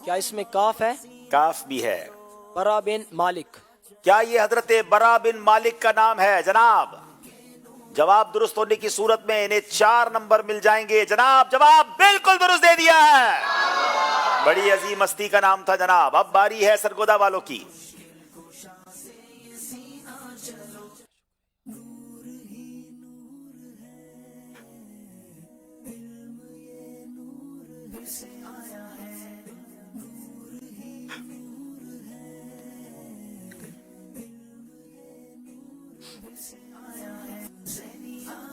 کیا اس میں کاف ہے؟ کاف بھی ہے. برا بن مالک. کیا یہ حضرت برا بن مالک کا نام ہے جناب؟ جواب درست ہونے کی صورت میں انہیں 4 نمبر مل جائیں گے. جناب جواب بالکل درست دے دیا ہے. بڑی عظیم ہستی کا نام تھا جناب. اب باری ہے سرگودا والوں کی.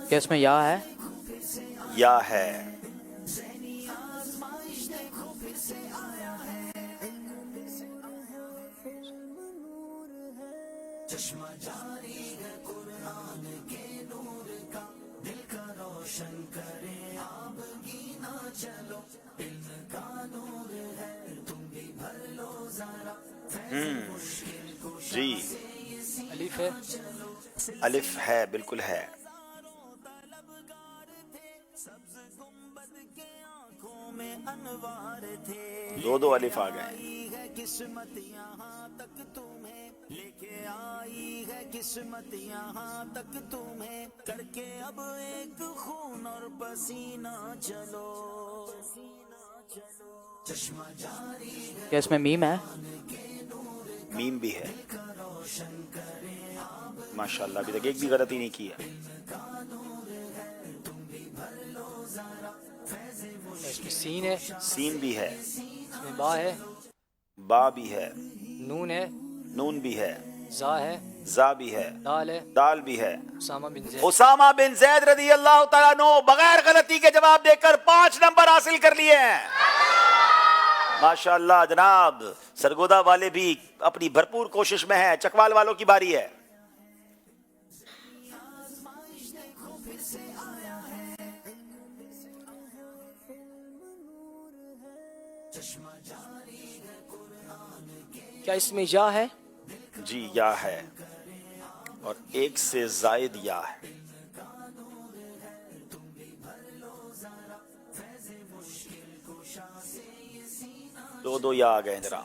کیا اس میں یا ہے؟ یا ہے. جی الف ہے. الف ہے، بالکل ہے. دو الف آ گئے. قسمت یہاں تک تمہیں لے کے آئی ہے، قسمت یہاں تک تمہیں کر کے اب ایک خون اور پسینہ چلو. چشمہ جاری کیا اس میں میم ہے؟ میم بھی ہے. ماشاءاللہ ابھی تک ایک بھی غلطی نہیں کی ہے. اس میں سین ہے. سین بھی ہے. اس میں با ہے. با بھی ہے. نون ہے. نون بھی ہے. زا ہے. زا بھی ہے. دال ہے. دال بھی ہے. اسامہ بن زید. اسامہ بن زید رضی اللہ تعالیٰ عنہ بغیر غلطی کے جواب دے کر 5 نمبر حاصل کر لیے ہیں. ماشاءاللہ جناب. سرگودا والے بھی اپنی بھرپور کوشش میں ہیں. چکوال والوں کی باری ہے. کیا اس میں یا ہے؟ جی یا ہے، اور ایک سے زائد یا ہے. دو یا آ گئے ذرا.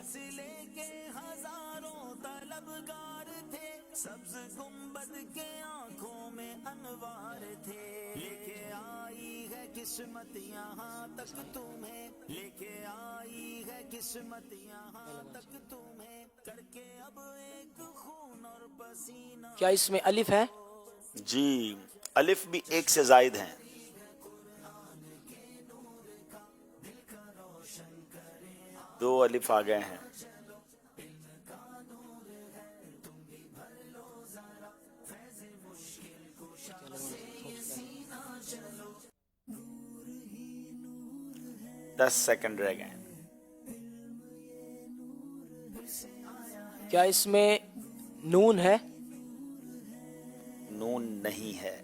سبز گنبد کے آنکھوں میں انوار تھے. لے کے آئی ہے قسمت یہاں تک تمہیں، لے کے آئی ہے قسمت یہاں تک تمہیں کر کے اب ایک خون اور پسینہ. کیا اس میں الف ہے؟ جی الف بھی ایک سے زائد ہیں. دو الف آ گئے ہیں. دس سیکنڈ رہ گئے. کیا اس میں نون ہے؟ نون نہیں ہے.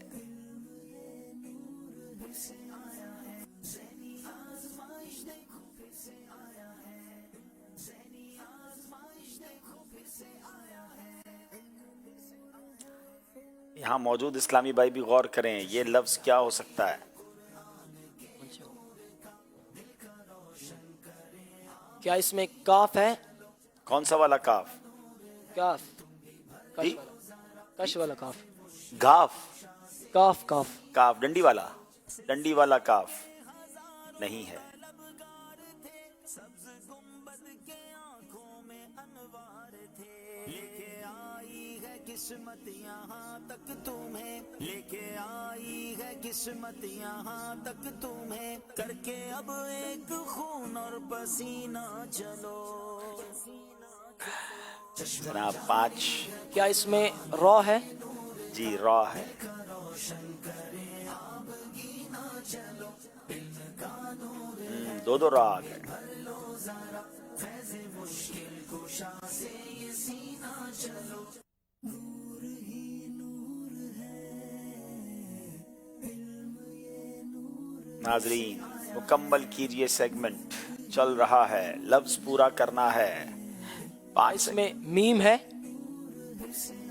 یہاں موجود اسلامی بھائی بھی غور کریں، یہ لفظ کیا ہو سکتا ہے؟ کیا اس میں کاف ہے؟ کون سا والا کاف؟ کاف. کش والا کاف. گاف. کاف کاف. کاف ڈنڈی والا. ڈنڈی والا کاف نہیں ہے. قسمت یہاں تک تمہیں، لے کے آئی ہے قسمت یہاں تک تمہیں کر کے اب ایک خون اور پسینہ چلو. جناب 5. کیا اس میں را ہے؟ جی را ہے. دو را آ گئے. ذرا فیض مشکل کشا سے یہ سینہ چلو نور ہی نور ہے علم یہ نور ناظرین مکمل کیجئے، سیگمنٹ چل رہا ہے، لفظ پورا کرنا ہے. 5 اس میں میم ہے؟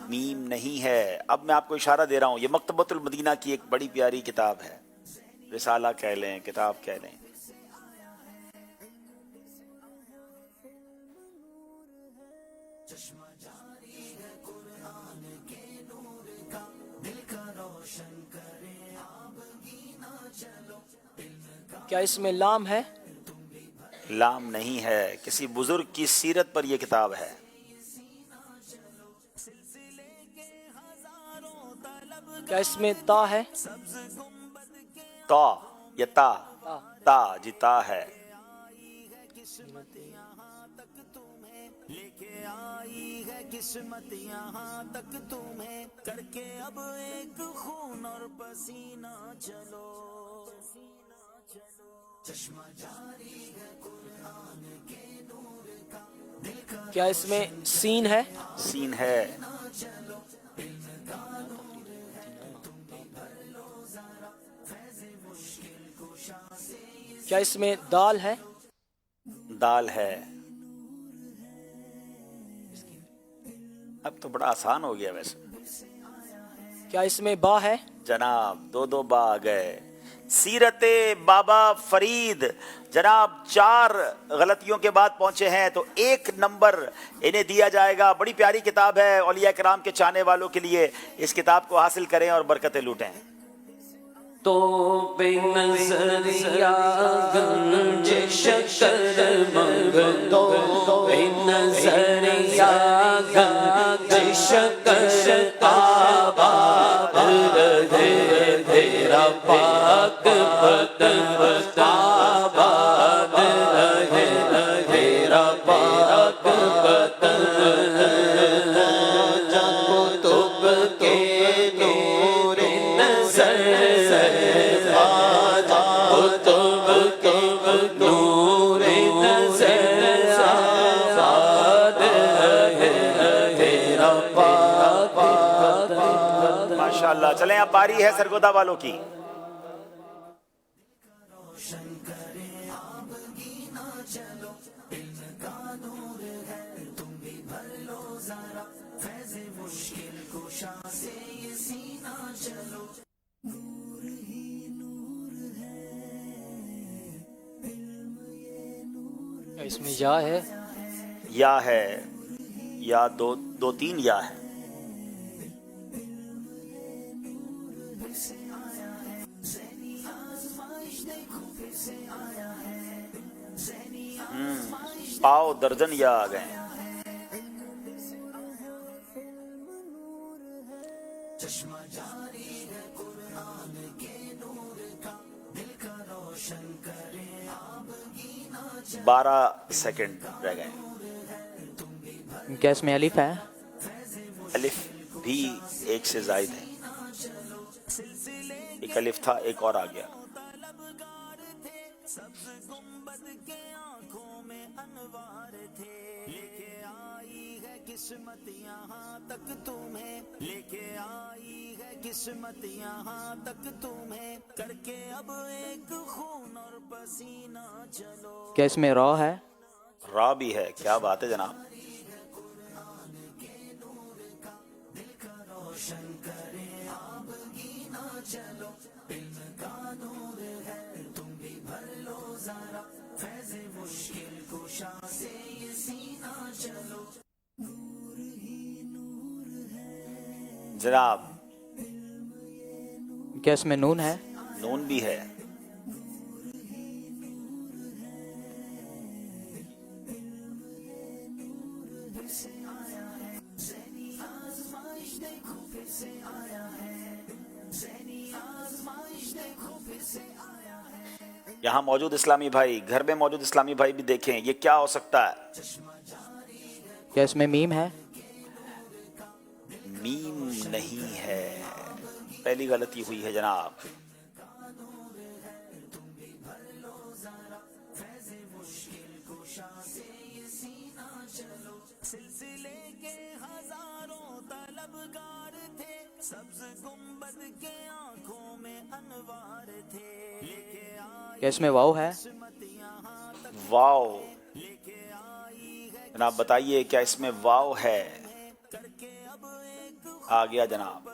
میم نہیں ہے. اب میں آپ کو اشارہ دے رہا ہوں، یہ مکتبۃ المدینہ کی ایک بڑی پیاری کتاب ہے، رسالہ کہہ لیں، کتاب کہہ لیں. چشمہ جاری ہے قرآن کے نور کا دل کا روشن کرے آبگینہ چلو کیا اس میں لام ہے؟ لام نہیں ہے. کسی بزرگ کی سیرت پر یہ کتاب ہے. کیا اس میں تا ہے؟ تا یا تا تا جی تا ہے. لے کے آئی ہے قسمت یہاں تک تمہیں کر کے اب ایک خون اور پسینہ چلو چشمہ جاری ہے قرآن کے نور کا دل کا کیا اس میں سین ہے؟ سین ہے. کیا اس میں دال ہے؟ دال ہے. اب تو بڑا آسان ہو گیا ویسے. کیا اس میں با ہے؟ جناب 2 با آ گئے. سیرت بابا فرید جناب 4 غلطیوں کے بعد پہنچے ہیں تو 1 نمبر انہیں دیا جائے گا. بڑی پیاری کتاب ہے اولیاء کرام کے چاہنے والوں کے لیے. اس کتاب کو حاصل کریں اور برکتیں لوٹیں. تو بے نظریہ گنج شکر منگ تو بے نظریہ گنج شکر آباد رہے تیرا پاک بدن آباد رہے تیرا پاک بدن کتب کے نور نظر ماشاءاللہ. چلیں اب باری ہے سرگودا والوں کی. اس میں یا ہے؟ یا ہے یا 2-3 یا ہے. پاؤ درجن یا آ گئے. چشمہ جاری ہے قرآن کے نور کا دل کا روشن کرے آبگینہ 12 سیکنڈ رہ گئے. کیا اس میں الف ہے؟ الف بھی 1 سے زائد ہے. ایک الف تھا، ایک اور آ گیا. قسمت یہاں تک تمہیں لے کے آئی ہے قسمت یہاں تک تمہیں کر کے اب ایک خون اور پسینہ چلو. کیا اس میں را ہے؟ را بھی ہے. کیا بات ہے جناب. جناب کیا اس میں نون ہے؟ نون بھی ہے. یہاں موجود اسلامی بھائی، گھر میں موجود اسلامی بھائی بھی دیکھیں یہ کیا ہو سکتا ہے. کیا اس میں میم ہے؟ میم نہیں ہے. پہلی غلطی ہوئی ہے جناب. سلسلے کے ہزاروں طلبگار تھے سبز گنبد کے آنکھوں میں انوار تھے کیا اس میں واو ہے؟ واو جناب بتائیے کیا اس میں واو ہے؟ آ گیا جناب.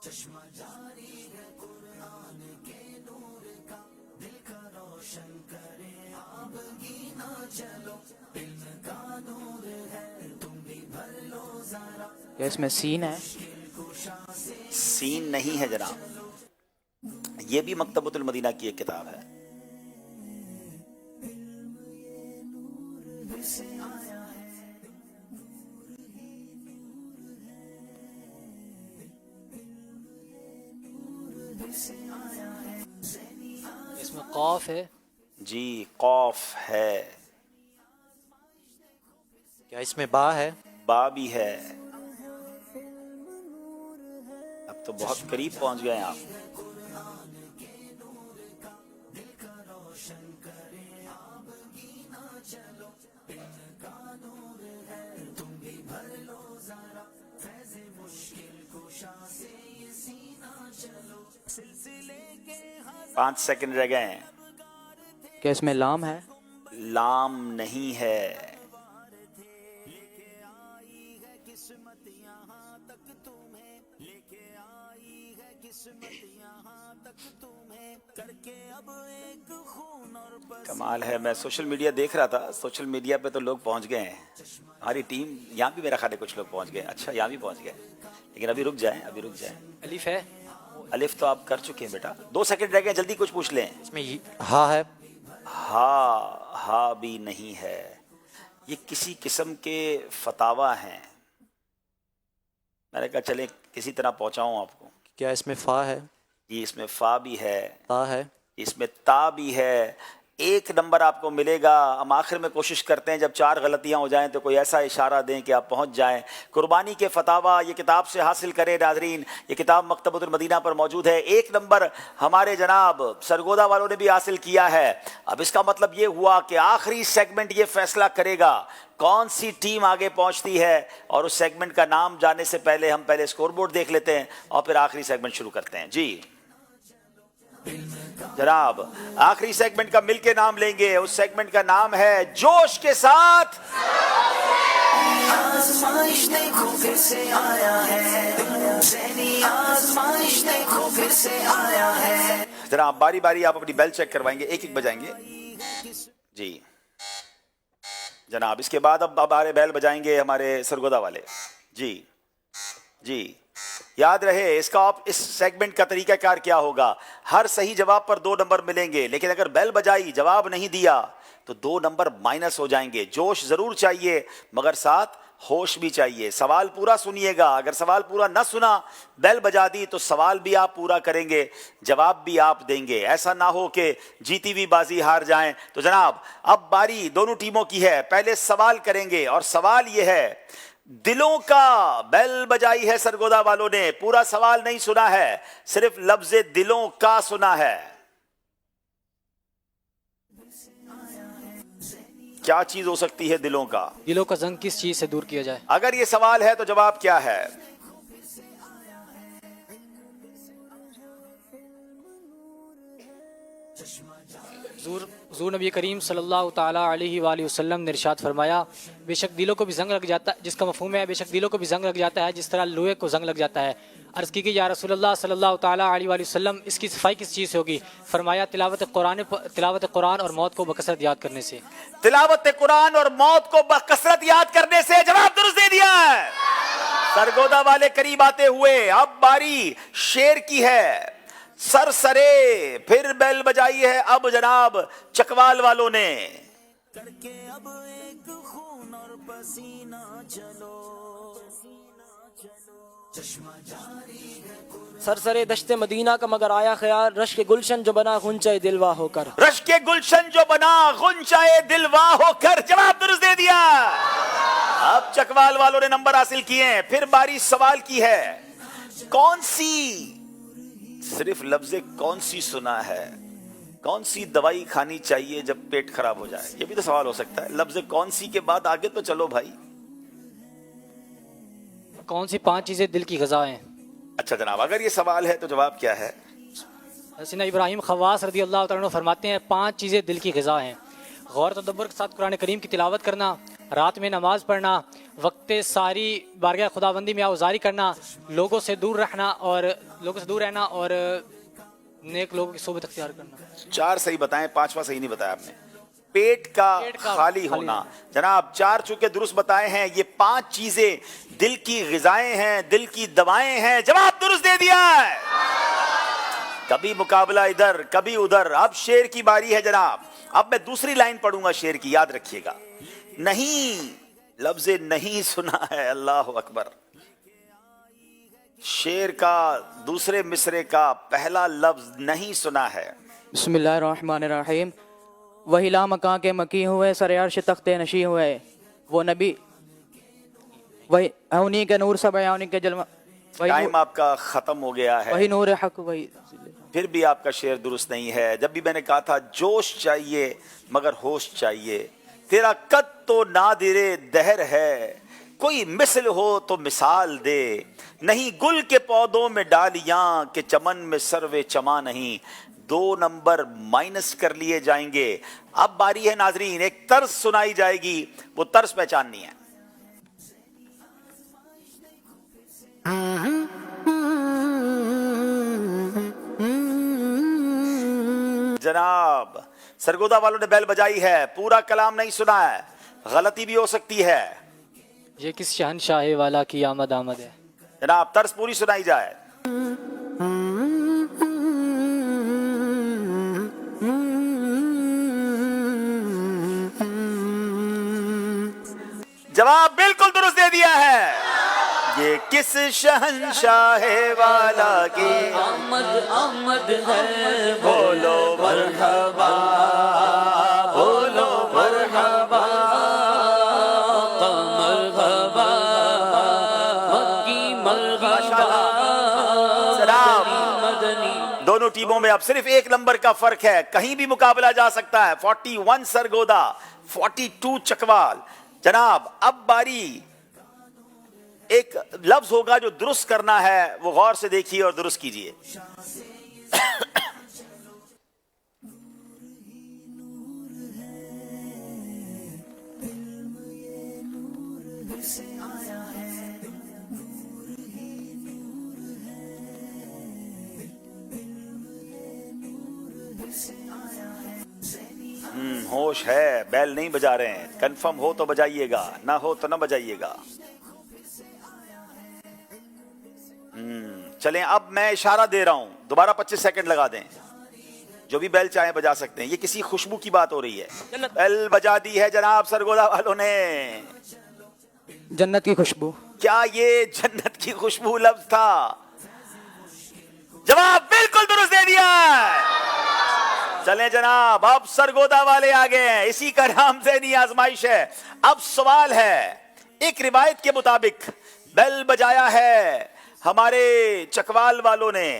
چشمہ جاری ہے قرآن کے نور کا دل کا روشن کرے آپ گینا چلو علم کا نور ہے تم بھی بھر لو ذرا. کیا اس میں سین ہے؟ سین نہیں ہے جناب. یہ بھی مکتبۃ المدینہ کی ایک کتاب ہے. اس میں قاف ہے. جی قاف ہے. کیا اس میں با ہے؟ با بھی ہے. اب تو بہت قریب پہنچ گئے ہیں آپ. پانچ سیکنڈ رہ گئے ہیں. کیا اس میں لام ہے؟ لام نہیں ہے. کمال ہے. میں سوشل میڈیا دیکھ رہا تھا. سوشل میڈیا پہ تو لوگ پہنچ گئے ہیں. ہماری ٹیم یہاں بھی میرا خیال ہے کچھ لوگ پہنچ گئے. اچھا یہاں بھی پہنچ گئے لیکن ابھی رک جائیں. الف ہے. الف تو آپ کر چکے ہیں بیٹا. 2 سیکنڈ رہ گئے جلدی کچھ پوچھ لیں. اس میں ہا ہے؟ ہا بھی نہیں ہے. یہ کسی قسم کے فتاوا ہیں. میں نے کہا چلیں کسی طرح پہنچاؤں آپ کو. کیا اس میں فا ہے؟ جی اس میں فا بھی ہے. تا ہے؟ اس میں تا بھی ہے. 1 نمبر آپ کو ملے گا. ہم آخر میں کوشش کرتے ہیں جب 4 غلطیاں ہو جائیں تو کوئی ایسا اشارہ دیں کہ آپ پہنچ جائیں. قربانی کے فتاوا یہ کتاب سے حاصل کریں ناظرین. یہ کتاب مکتبۃ المدینہ پر موجود ہے. 1 نمبر ہمارے جناب سرگودا والوں نے بھی حاصل کیا ہے. اب اس کا مطلب یہ ہوا کہ آخری سیگمنٹ یہ فیصلہ کرے گا کون سی ٹیم آگے پہنچتی ہے. اور اس سیگمنٹ کا نام جانے سے پہلے ہم پہلے اسکور بورڈ دیکھ لیتے ہیں اور پھر آخری سیگمنٹ شروع کرتے ہیں. جی جناب آخری سیگمنٹ کا مل کے نام لیں گے. اس سیگمنٹ کا نام ہے جوش کے ساتھ. آزمائش دیکھو پھر سے آیا ہے ذہنی آزمائش دیکھو پھر سے آیا ہے. جناب باری باری آپ اپنی بیل چیک کروائیں گے. 1 بجائیں گے. جی جناب اس کے بعد اب ہمارے بیل بجائیں گے ہمارے سرگودا والے. جی جی یاد رہے اس سیگمنٹ کا طریقہ کار کیا ہوگا. ہر صحیح جواب پر 2 نمبر ملیں گے لیکن اگر بیل بجائی جواب نہیں دیا تو 2 نمبر مائنس ہو جائیں گے. جوش ضرور چاہیے مگر ساتھ ہوش بھی چاہیے. سوال پورا سنیے گا. اگر سوال پورا نہ سنا بیل بجا دی تو سوال بھی آپ پورا کریں گے جواب بھی آپ دیں گے. ایسا نہ ہو کہ جیتی ہوئی بازی ہار جائیں. تو جناب اب باری دونوں ٹیموں کی ہے. پہلے سوال کریں گے اور سوال یہ ہے دلوں کا. بیل بجائی ہے سرگودا والوں نے. پورا سوال نہیں سنا ہے صرف لفظ دلوں کا سنا ہے. کیا چیز ہو سکتی ہے دلوں کا؟ دلوں کا زنگ کس چیز سے دور کیا جائے؟ اگر یہ سوال ہے تو جواب کیا ہے؟ حضور نبی کریم صلی اللہ تعالیٰ علیہ وآلہ وسلم نے ارشاد فرمایا بے شک دلوں کو بھی زنگ لگ جاتا ہے. جس کا مفہوم ہے بے شک دلوں کو بھی زنگ لگ جاتا ہے جس طرح لوہے کو زنگ لگ جاتا ہے. عرض کی کہ یا رسول اللہ صلی اللہ تعالیٰ علیہ وآلہ وسلم اس کی صفائی کس چیز سے ہوگی؟ فرمایا تلاوت قرآن اور موت کو بکثرت یاد کرنے سے. تلاوت قرآن اور موت کو بکثرت یاد کرنے سے. جواب درست دے دیا ہے. سرگودا والے قریب آتے ہوئے. اب باری شیر کی ہے. سر سرے پھر بیل بجائی ہے اب جناب چکوال والوں نے. کر کے اب ایک خون اور پسینہ چلو چشمہ جاری ہے. سرسرے دشت مدینہ کا مگر آیا خیال رش کے گلشن جو بنا غنچہ دلوا ہو کر. رش کے گلشن جو بنا غنچہ دلوا ہو کر. جواب درست دے دیا. اب چکوال والوں نے نمبر حاصل کیے ہیں. پھر باری سوال کی ہے. کون سی صرف لفظ کون سی سنا ہے. कौन सी दवाई खानी चाहिए जब पेट खराब हो जाए, ये भी तो सवाल हो सकता है। लफ्ज कौन सी के बाद आगे तो चलो भाई। कौन सी 5 चीज़ें दिल की ग़िज़ा हैं? अच्छा जनाब, अगर ये सवाल है तो जवाब क्या है? हसीना इब्राहिम खवास रदी अल्लाह तआला अन्हु फरमाते हैं 5 चीज़ें दिल की ग़िज़ा हैं। गौर तदब्बर के साथ कुरान करीम की तिलावत करना, रात में नमाज पढ़ना, वक्त सारी बारगाह खुदाबंदी में आउज़ारी करना, लोगों से दूर रहना और नेक लोगों की सोबत अख्तियार करना। 4 सही बताएं, 5वां सही नहीं बताया आपने। पेट का खाली होना। जनाब 4 चूंकि दुरुस्त बताए हैं, ये 5 चीजें दिल की ग़िज़ाएं हैं, दिल की दवाएं हैं। जवाब दुरुस्त दे दिया है। कभी मुकाबला इधर कभी उधर। अब शेर की बारी है जनाब। अब मैं दूसरी लाइन पढ़ूंगा शेर की, याद रखिएगा। नहीं, लफ्ज़ नहीं सुना है, अल्लाह अकबर। शेर का दूसरे मिसरे का पहला लफ्ज नहीं सुना है। बिस्मिल्लाहिर्रहमानिर्रहीम। वही ला मकां के मकी हुए, सर अर्श तख्ते नशी हुए, वो नबी वही उन्हीं के नूर सब है, उन्हीं के जलवा। टाइम आपका खत्म हो गया है। वही नूर हक वही। फिर भी आपका शेर दुरुस्त नहीं है। जब भी मैंने कहा था जोश चाहिए मगर होश चाहिए, तेरा कद तो नादिरे दहर है, कोई मिसल हो तो मिसाल दे, नहीं गुल के पौधों में डालियां के चमन में सर्वे चमा नहीं। 2 नंबर माइनस कर लिए जाएंगे। अब बारी है नाजरीन, एक तर्ज सुनाई जाएगी, वो तर्ज पहचाननी है। जनाब सरगोदा वालों ने बेल बजाई है, पूरा कलाम नहीं सुना है, गलती भी हो सकती है। ये किस शहनशाह वाला की आमद है? जनाब तर्ज पूरी सुनाई जाए। जवाब बिल्कुल दुरुस्त दे दिया है। ये किस शहंशाह वाला की आमद है, बोलो मरहबा, बोलो मरहबा, मरहबा, मक्की मरहबा। दोनों टीमों में अब सिर्फ 1 नंबर का फर्क है, कहीं भी मुकाबला जा सकता है। 41 सरगोदा, 42 चकवाल। जनाब अब बारी, एक लफ्ज होगा जो दुरुस्त करना है, वो गौर से देखिए और दुरुस्त कीजिए। होश है, बैल नहीं बजा रहे हैं। कंफर्म हो तो बजाइएगा, ना हो तो ना बजाइएगा। चलें, अब मैं इशारा दे रहा हूं, दोबारा 25 सेकंड लगा दें। जो भी बेल चाहे बजा सकते हैं। ये किसी खुशबू की बात हो रही है। बेल बजा दी है जनाब सरगोदा वालों ने। जन्नत की खुशबू। क्या ये जन्नत की खुशबू लफ्ज था? जवाब बिल्कुल दुरुस्त दे दिया। चलें जनाब, अब सरगोदा वाले आ गए हैं। इसी का नाम ज़हनी आजमाइश है। अब सवाल है, एक रिवायत के मुताबिक बेल बजाया है हमारे चकवाल वालों ने।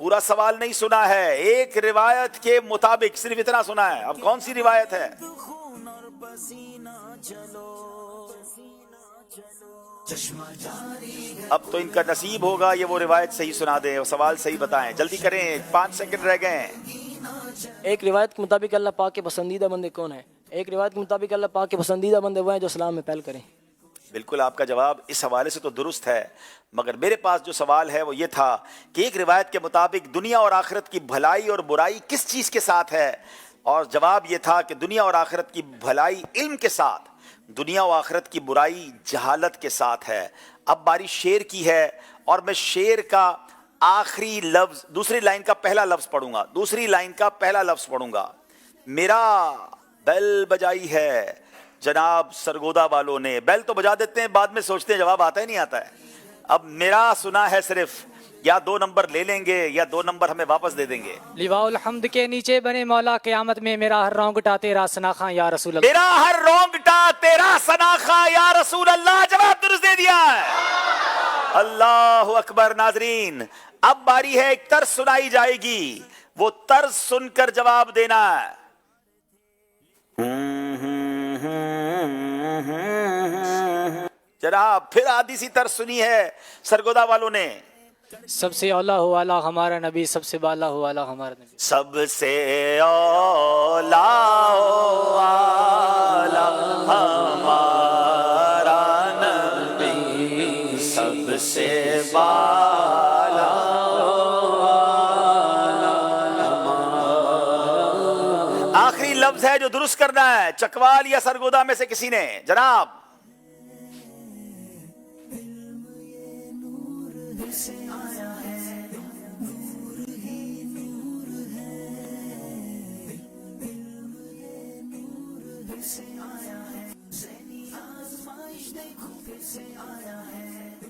पूरा सवाल नहीं सुना है, एक रिवायत के मुताबिक सिर्फ इतना सुना है। अब कौन सी रिवायत है? अब तो इनका नसीब होगा ये वो रिवायत सही सुना दे और सवाल सही बताएं। जल्दी करें, 5 सेकंड रह गए हैं। एक रिवायत के मुताबिक अल्लाह पाक के पसंदीदा बंदे कौन है? एक रिवायत के मुताबिक अल्लाह पाक के पसंदीदा बंदे वो हैं जो सलाम में पहल करें। बिल्कुल आपका जवाब इस हवाले से तो दुरुस्त है, मगर मेरे पास जो सवाल है वो ये था कि एक रिवायत के मुताबिक दुनिया और आखिरत की भलाई और बुराई किस चीज़ के साथ है? और जवाब ये था कि दुनिया और आखिरत की भलाई इल्म के साथ, दुनिया और आखिरत की बुराई जहालत के साथ है। अब बारी शेर की है और मैं शेर का आखिरी लफ्ज, दूसरी लाइन का पहला लफ्ज पढ़ूंगा। दूसरी लाइन का पहला लफ्ज पढ़ूंगा। मेरा बेल बजाई है जनाब सरगोदा वालों ने। बेल तो बजा देते हैं, बाद में सोचते हैं जवाब आता ही नहीं आता है। अब मेरा सुना है सिर्फ, या 2 नंबर ले लेंगे या 2 नंबर हमें वापस दे देंगे। लिवाउल हम्द के नीचे बने मौला क़यामत में, मेरा हर रोंगटा तेरा सनाखा या रसूल अल्लाह। मेरा हर रोंगटा तेरा सनाखा या रसूल अल्लाह। जवाब दुरुस्त दे दिया है। अल्लाह अकबर। नाजरीन अब बारी है, एक तर्ज सुनाई जाएगी, वो तर्ज सुनकर जवाब देना है। जनाब फिर आधी सी तर्ज सुनी है सरगोदा वालों ने। सबसे औला हो वाला हमारा नबी, सबसे बाला हो वाला हमारा नबी। सबसे औला हो वाला हमारा नबी, सबसे बाला हो वाला हमारा। आखिरी लफ्ज है जो दुरुस्त करना है, चकवाल या सरगोदा में से किसी ने। जनाब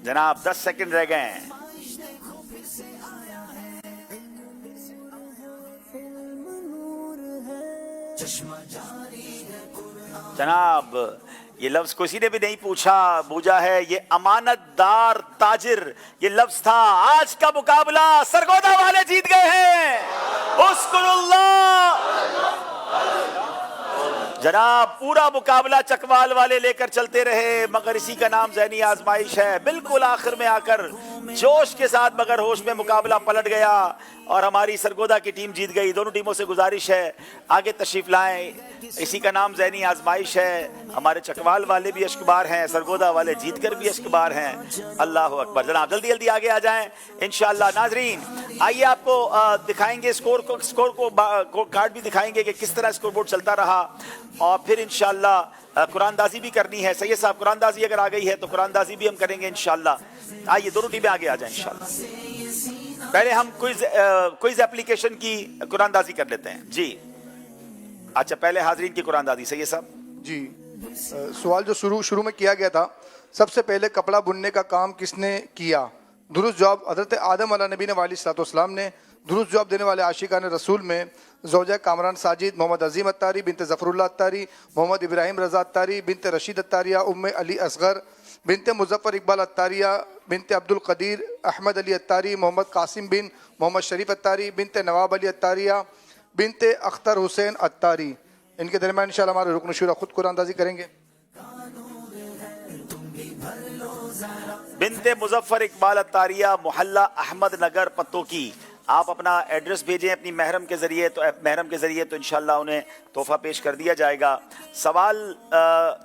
जनाब 10 सेकंड रह गए हैं। जनाब ये लफ्ज किसी ने भी नहीं बूझा है, ये अमानतदार ताजिर ये लफ्ज था। आज का मुकाबला सरगोदा वाले जीत गए हैं। उस्कुरुल्लाह। जनाब पूरा मुकाबला चकवाल वाले लेकर चलते रहे, मगर इसी का नाम ज़हनी आजमाइश है। बिल्कुल आखिर में आकर जोश के साथ मगर होश में मुकाबला पलट गया और हमारी सरगोदा की टीम जीत गई। दोनों टीमों से गुजारिश है आगे तशरीफ लाएं, इसी का नाम ज़हनी आजमाइश है। हमारे चकवाल वाले भी अश्कबार हैं, सरगोदा वाले जीतकर भी अश्कबार हैं। अल्लाह अकबर। जनाब जल्दी जल्दी आगे आ जाएं इंशाअल्लाह। नाजरीन आइए आपको दिखाएंगे स्कोर को कार्ड भी दिखाएंगे कि किस तरह स्कोर बोर्ड चलता रहा, और फिर इंशाअल्लाह कुरानदाजी भी करनी है। सैयद साहब कुरानदाजी अगर आ गई है तो कुरानदाजी भी हम करेंगे इंशाअल्लाह। आइए दोनों टीमें आगे आ जाएं इंशाअल्लाह। पहले हम क्विज एप्लीकेशन की कुरानदाजी कर लेते हैं जी। अच्छा पहले हाजरीन की कुरानदाजी। सैयद साहब जी सवाल जो शुरू में किया गया था, सबसे पहले कपड़ा बुनने का काम किसने किया? दुरुस्त जवाब हज़रत आदम अलैहि नबी अलैहिस्सलाम ने। दुरुस्त जवाब देने वाले आशिकान रसूल में ज़ौजा कामरान साजिद, मोहम्मद अजीम अत्तारी बिनते ज़फ़रुल्लाह अत्तारी, मोहम्मद इब्राहिम रज़ा अत्तारी बिनते रशीद अत्तारिया, उम्मे अली असगर बिनते मुज़फ़्फ़र इकबाल अत्तारिया बिनते अब्दुल क़दीर अहमद अली अत्तारी, मोहम्मद कासिम बिन मोहम्मद शरीफ अत्तारी बिनते नवाब अली अत्तारिया बिनते अख्तर हुसैन अत्तारी। इनके दरमियान इंशाअल्लाह हमारे रुकन शुरा खुद कुरानदाजी करेंगे। बिनते मुज़फ़्फ़र इकबाल अत्तारिया, मोहल्ला अहमद नगर पत्तोकी। आप अपना एड्रेस भेजें अपनी महरम के ज़रिए तो इंशाअल्लाह उन्हें तोहफ़ा पेश कर दिया जाएगा। सवाल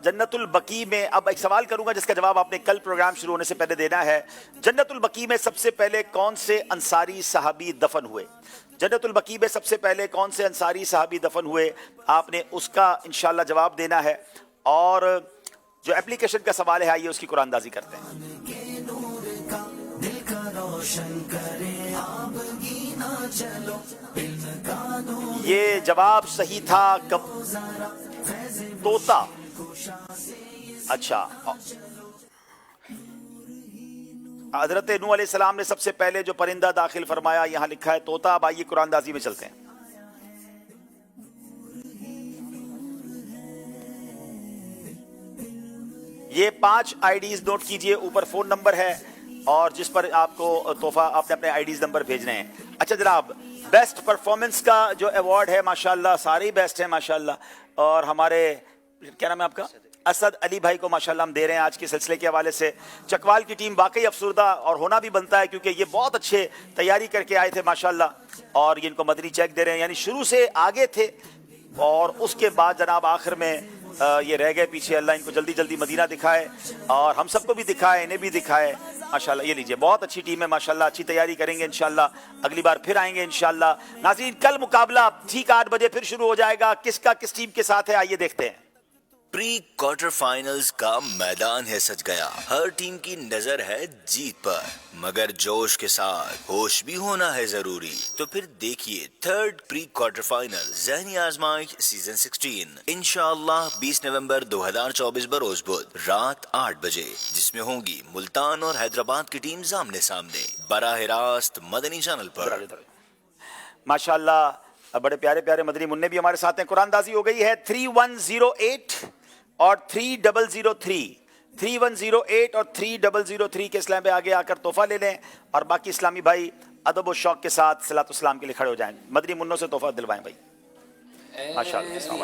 जन्नतुल बकी में, अब एक सवाल करूंगा जिसका जवाब आपने कल प्रोग्राम शुरू होने से पहले देना है। जन्नतुल बकी में सबसे पहले कौन से अंसारी सहाबी दफन हुए? जन्नतुल बकी में सबसे पहले कौन से अंसारी सहाबी दफन हुए, आपने उसका इंशाअल्लाह जवाब देना है। और जो एप्लीकेशन का सवाल है आइए उसकी कुरानदाजी करते हैं। ये जवाब सही था तोता। अच्छा हजरत नूह अलैहिस्सलाम ने सबसे पहले जो परिंदा दाखिल फरमाया, यहां लिखा है तोता। अब आइए कुरानदाजी में चलते हैं। ये 5 आईडीज नोट कीजिए, ऊपर फोन नंबर है और जिस पर आपको तोहफा आपने अपने आईडीज नंबर भेजने हैं। अच्छा जनाब बेस्ट परफॉर्मेंस का जो अवार्ड है माशाल्लाह सारे ही बेस्ट है माशाल्लाह, और हमारे क्या नाम है आपका, असद अली भाई को माशाल्लाह हम दे रहे हैं आज के सिलसिले के हवाले से। चकवाल की टीम वाकई अफसरदा और होना भी बनता है क्योंकि ये बहुत अच्छे तैयारी करके आए थे माशाल्लाह, और ये इनको मदनी चेक दे रहे हैं, यानी शुरू से आगे थे और उसके बाद जनाब आखिर में ये रह गए पीछे। अल्लाह इनको जल्दी जल्दी मदीना दिखाए और हम सबको भी दिखाए, इन्हें भी दिखाए माशाल्लाह। ये लीजिए बहुत अच्छी टीम है माशाल्लाह, अच्छी तैयारी करेंगे इंशाल्लाह, अगली बार फिर आएंगे इंशाल्लाह। नाज़रीन कल मुकाबला ठीक 8 बजे फिर शुरू हो जाएगा। किसका किस टीम के साथ है आइए देखते हैं। प्री क्वार्टर फाइनल्स का मैदान है सज गया, हर टीम की नजर है जीत पर, मगर जोश के साथ होश भी होना है जरूरी। तो फिर देखिए थर्ड प्री क्वार्टर फाइनल ज़हनी आजमाइश सीजन 16 इंशाअल्लाह 20 नवंबर 2024 बरोज बुध रात 8 बजे, जिसमें होंगी मुल्तान और हैदराबाद की टीम सामने सामने बराह रास्त मदनी चैनल पर। माशाल्लाह बड़े प्यारे प्यारे मदनी मुन्ने भी हमारे साथ हैं। कुरानदाजी हो गई है 3108 और 3003, 3108 और 3003 के इस्लाम पे आगे आकर तोहफा ले लें, और बाकी इस्लामी भाई ادب و شوق کے ساتھ صلاۃ والسلام کے لیے کھڑے ہو جائیں. مدنی منوں سے تحفہ دلوائیں بھائی. ماشاء اللہ. السلام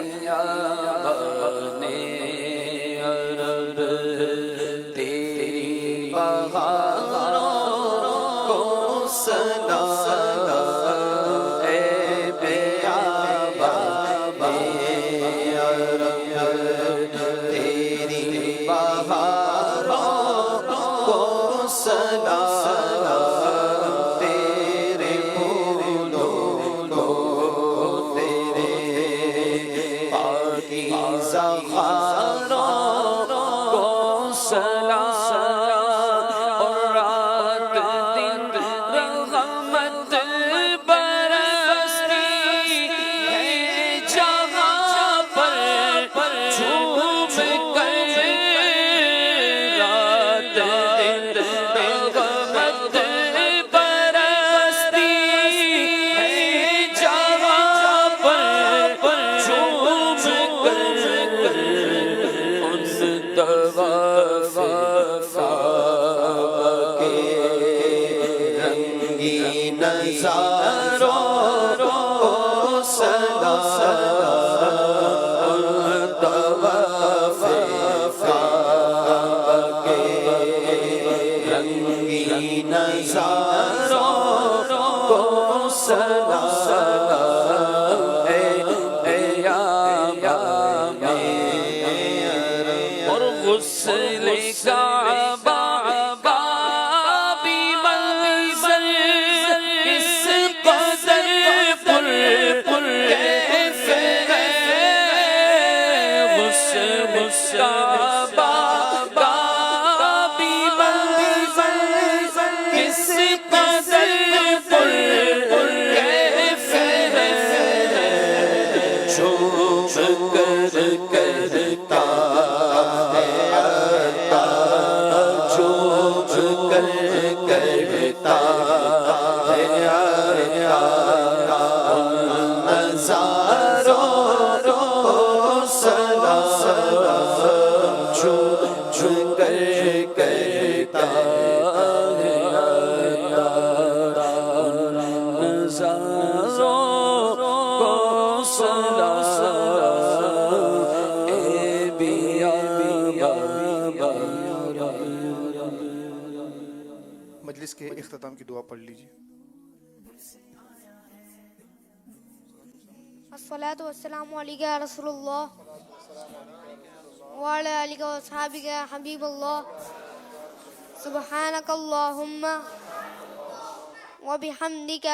مجلس کے اختتام کی دعا پڑھ لیجیے. الصلاة والسلام علیکہ یا رسول اللہ وعلی آلہ واصحابہ یا حبیب اللہ. سبحانک اللہم وبحمدک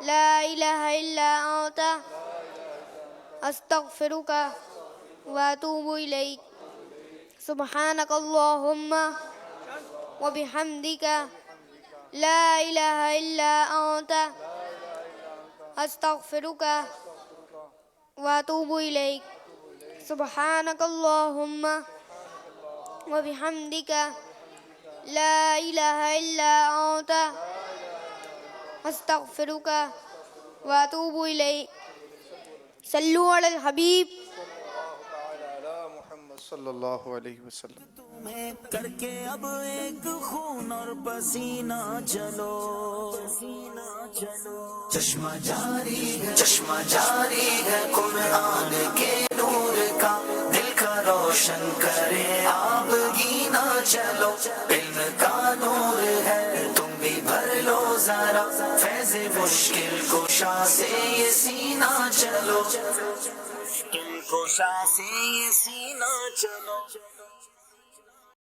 لا الہ الا انت استغفرک واتوب الیک. سبحانک اللہم وبحمدک لا الہ الا انت استغفرک واتوب الیک. سبحانک اللہم وبحمدک لا الہ الا انت استغفرک واتوب الیک. صلو علی الحبیب صلی اللہ علیہ وسلم. کر کے اب ایک خون اور پسینہ چلو چشمہ جاری ہے قرآن کے نور کا دل کا روشن کرے آپ گینا چلو. علم کا نور ہے تم بھی بھر لو ذرا فیض مشکل کشا سے یہ سینہ چلو. مشکل کشا سے یہ سینہ چلو.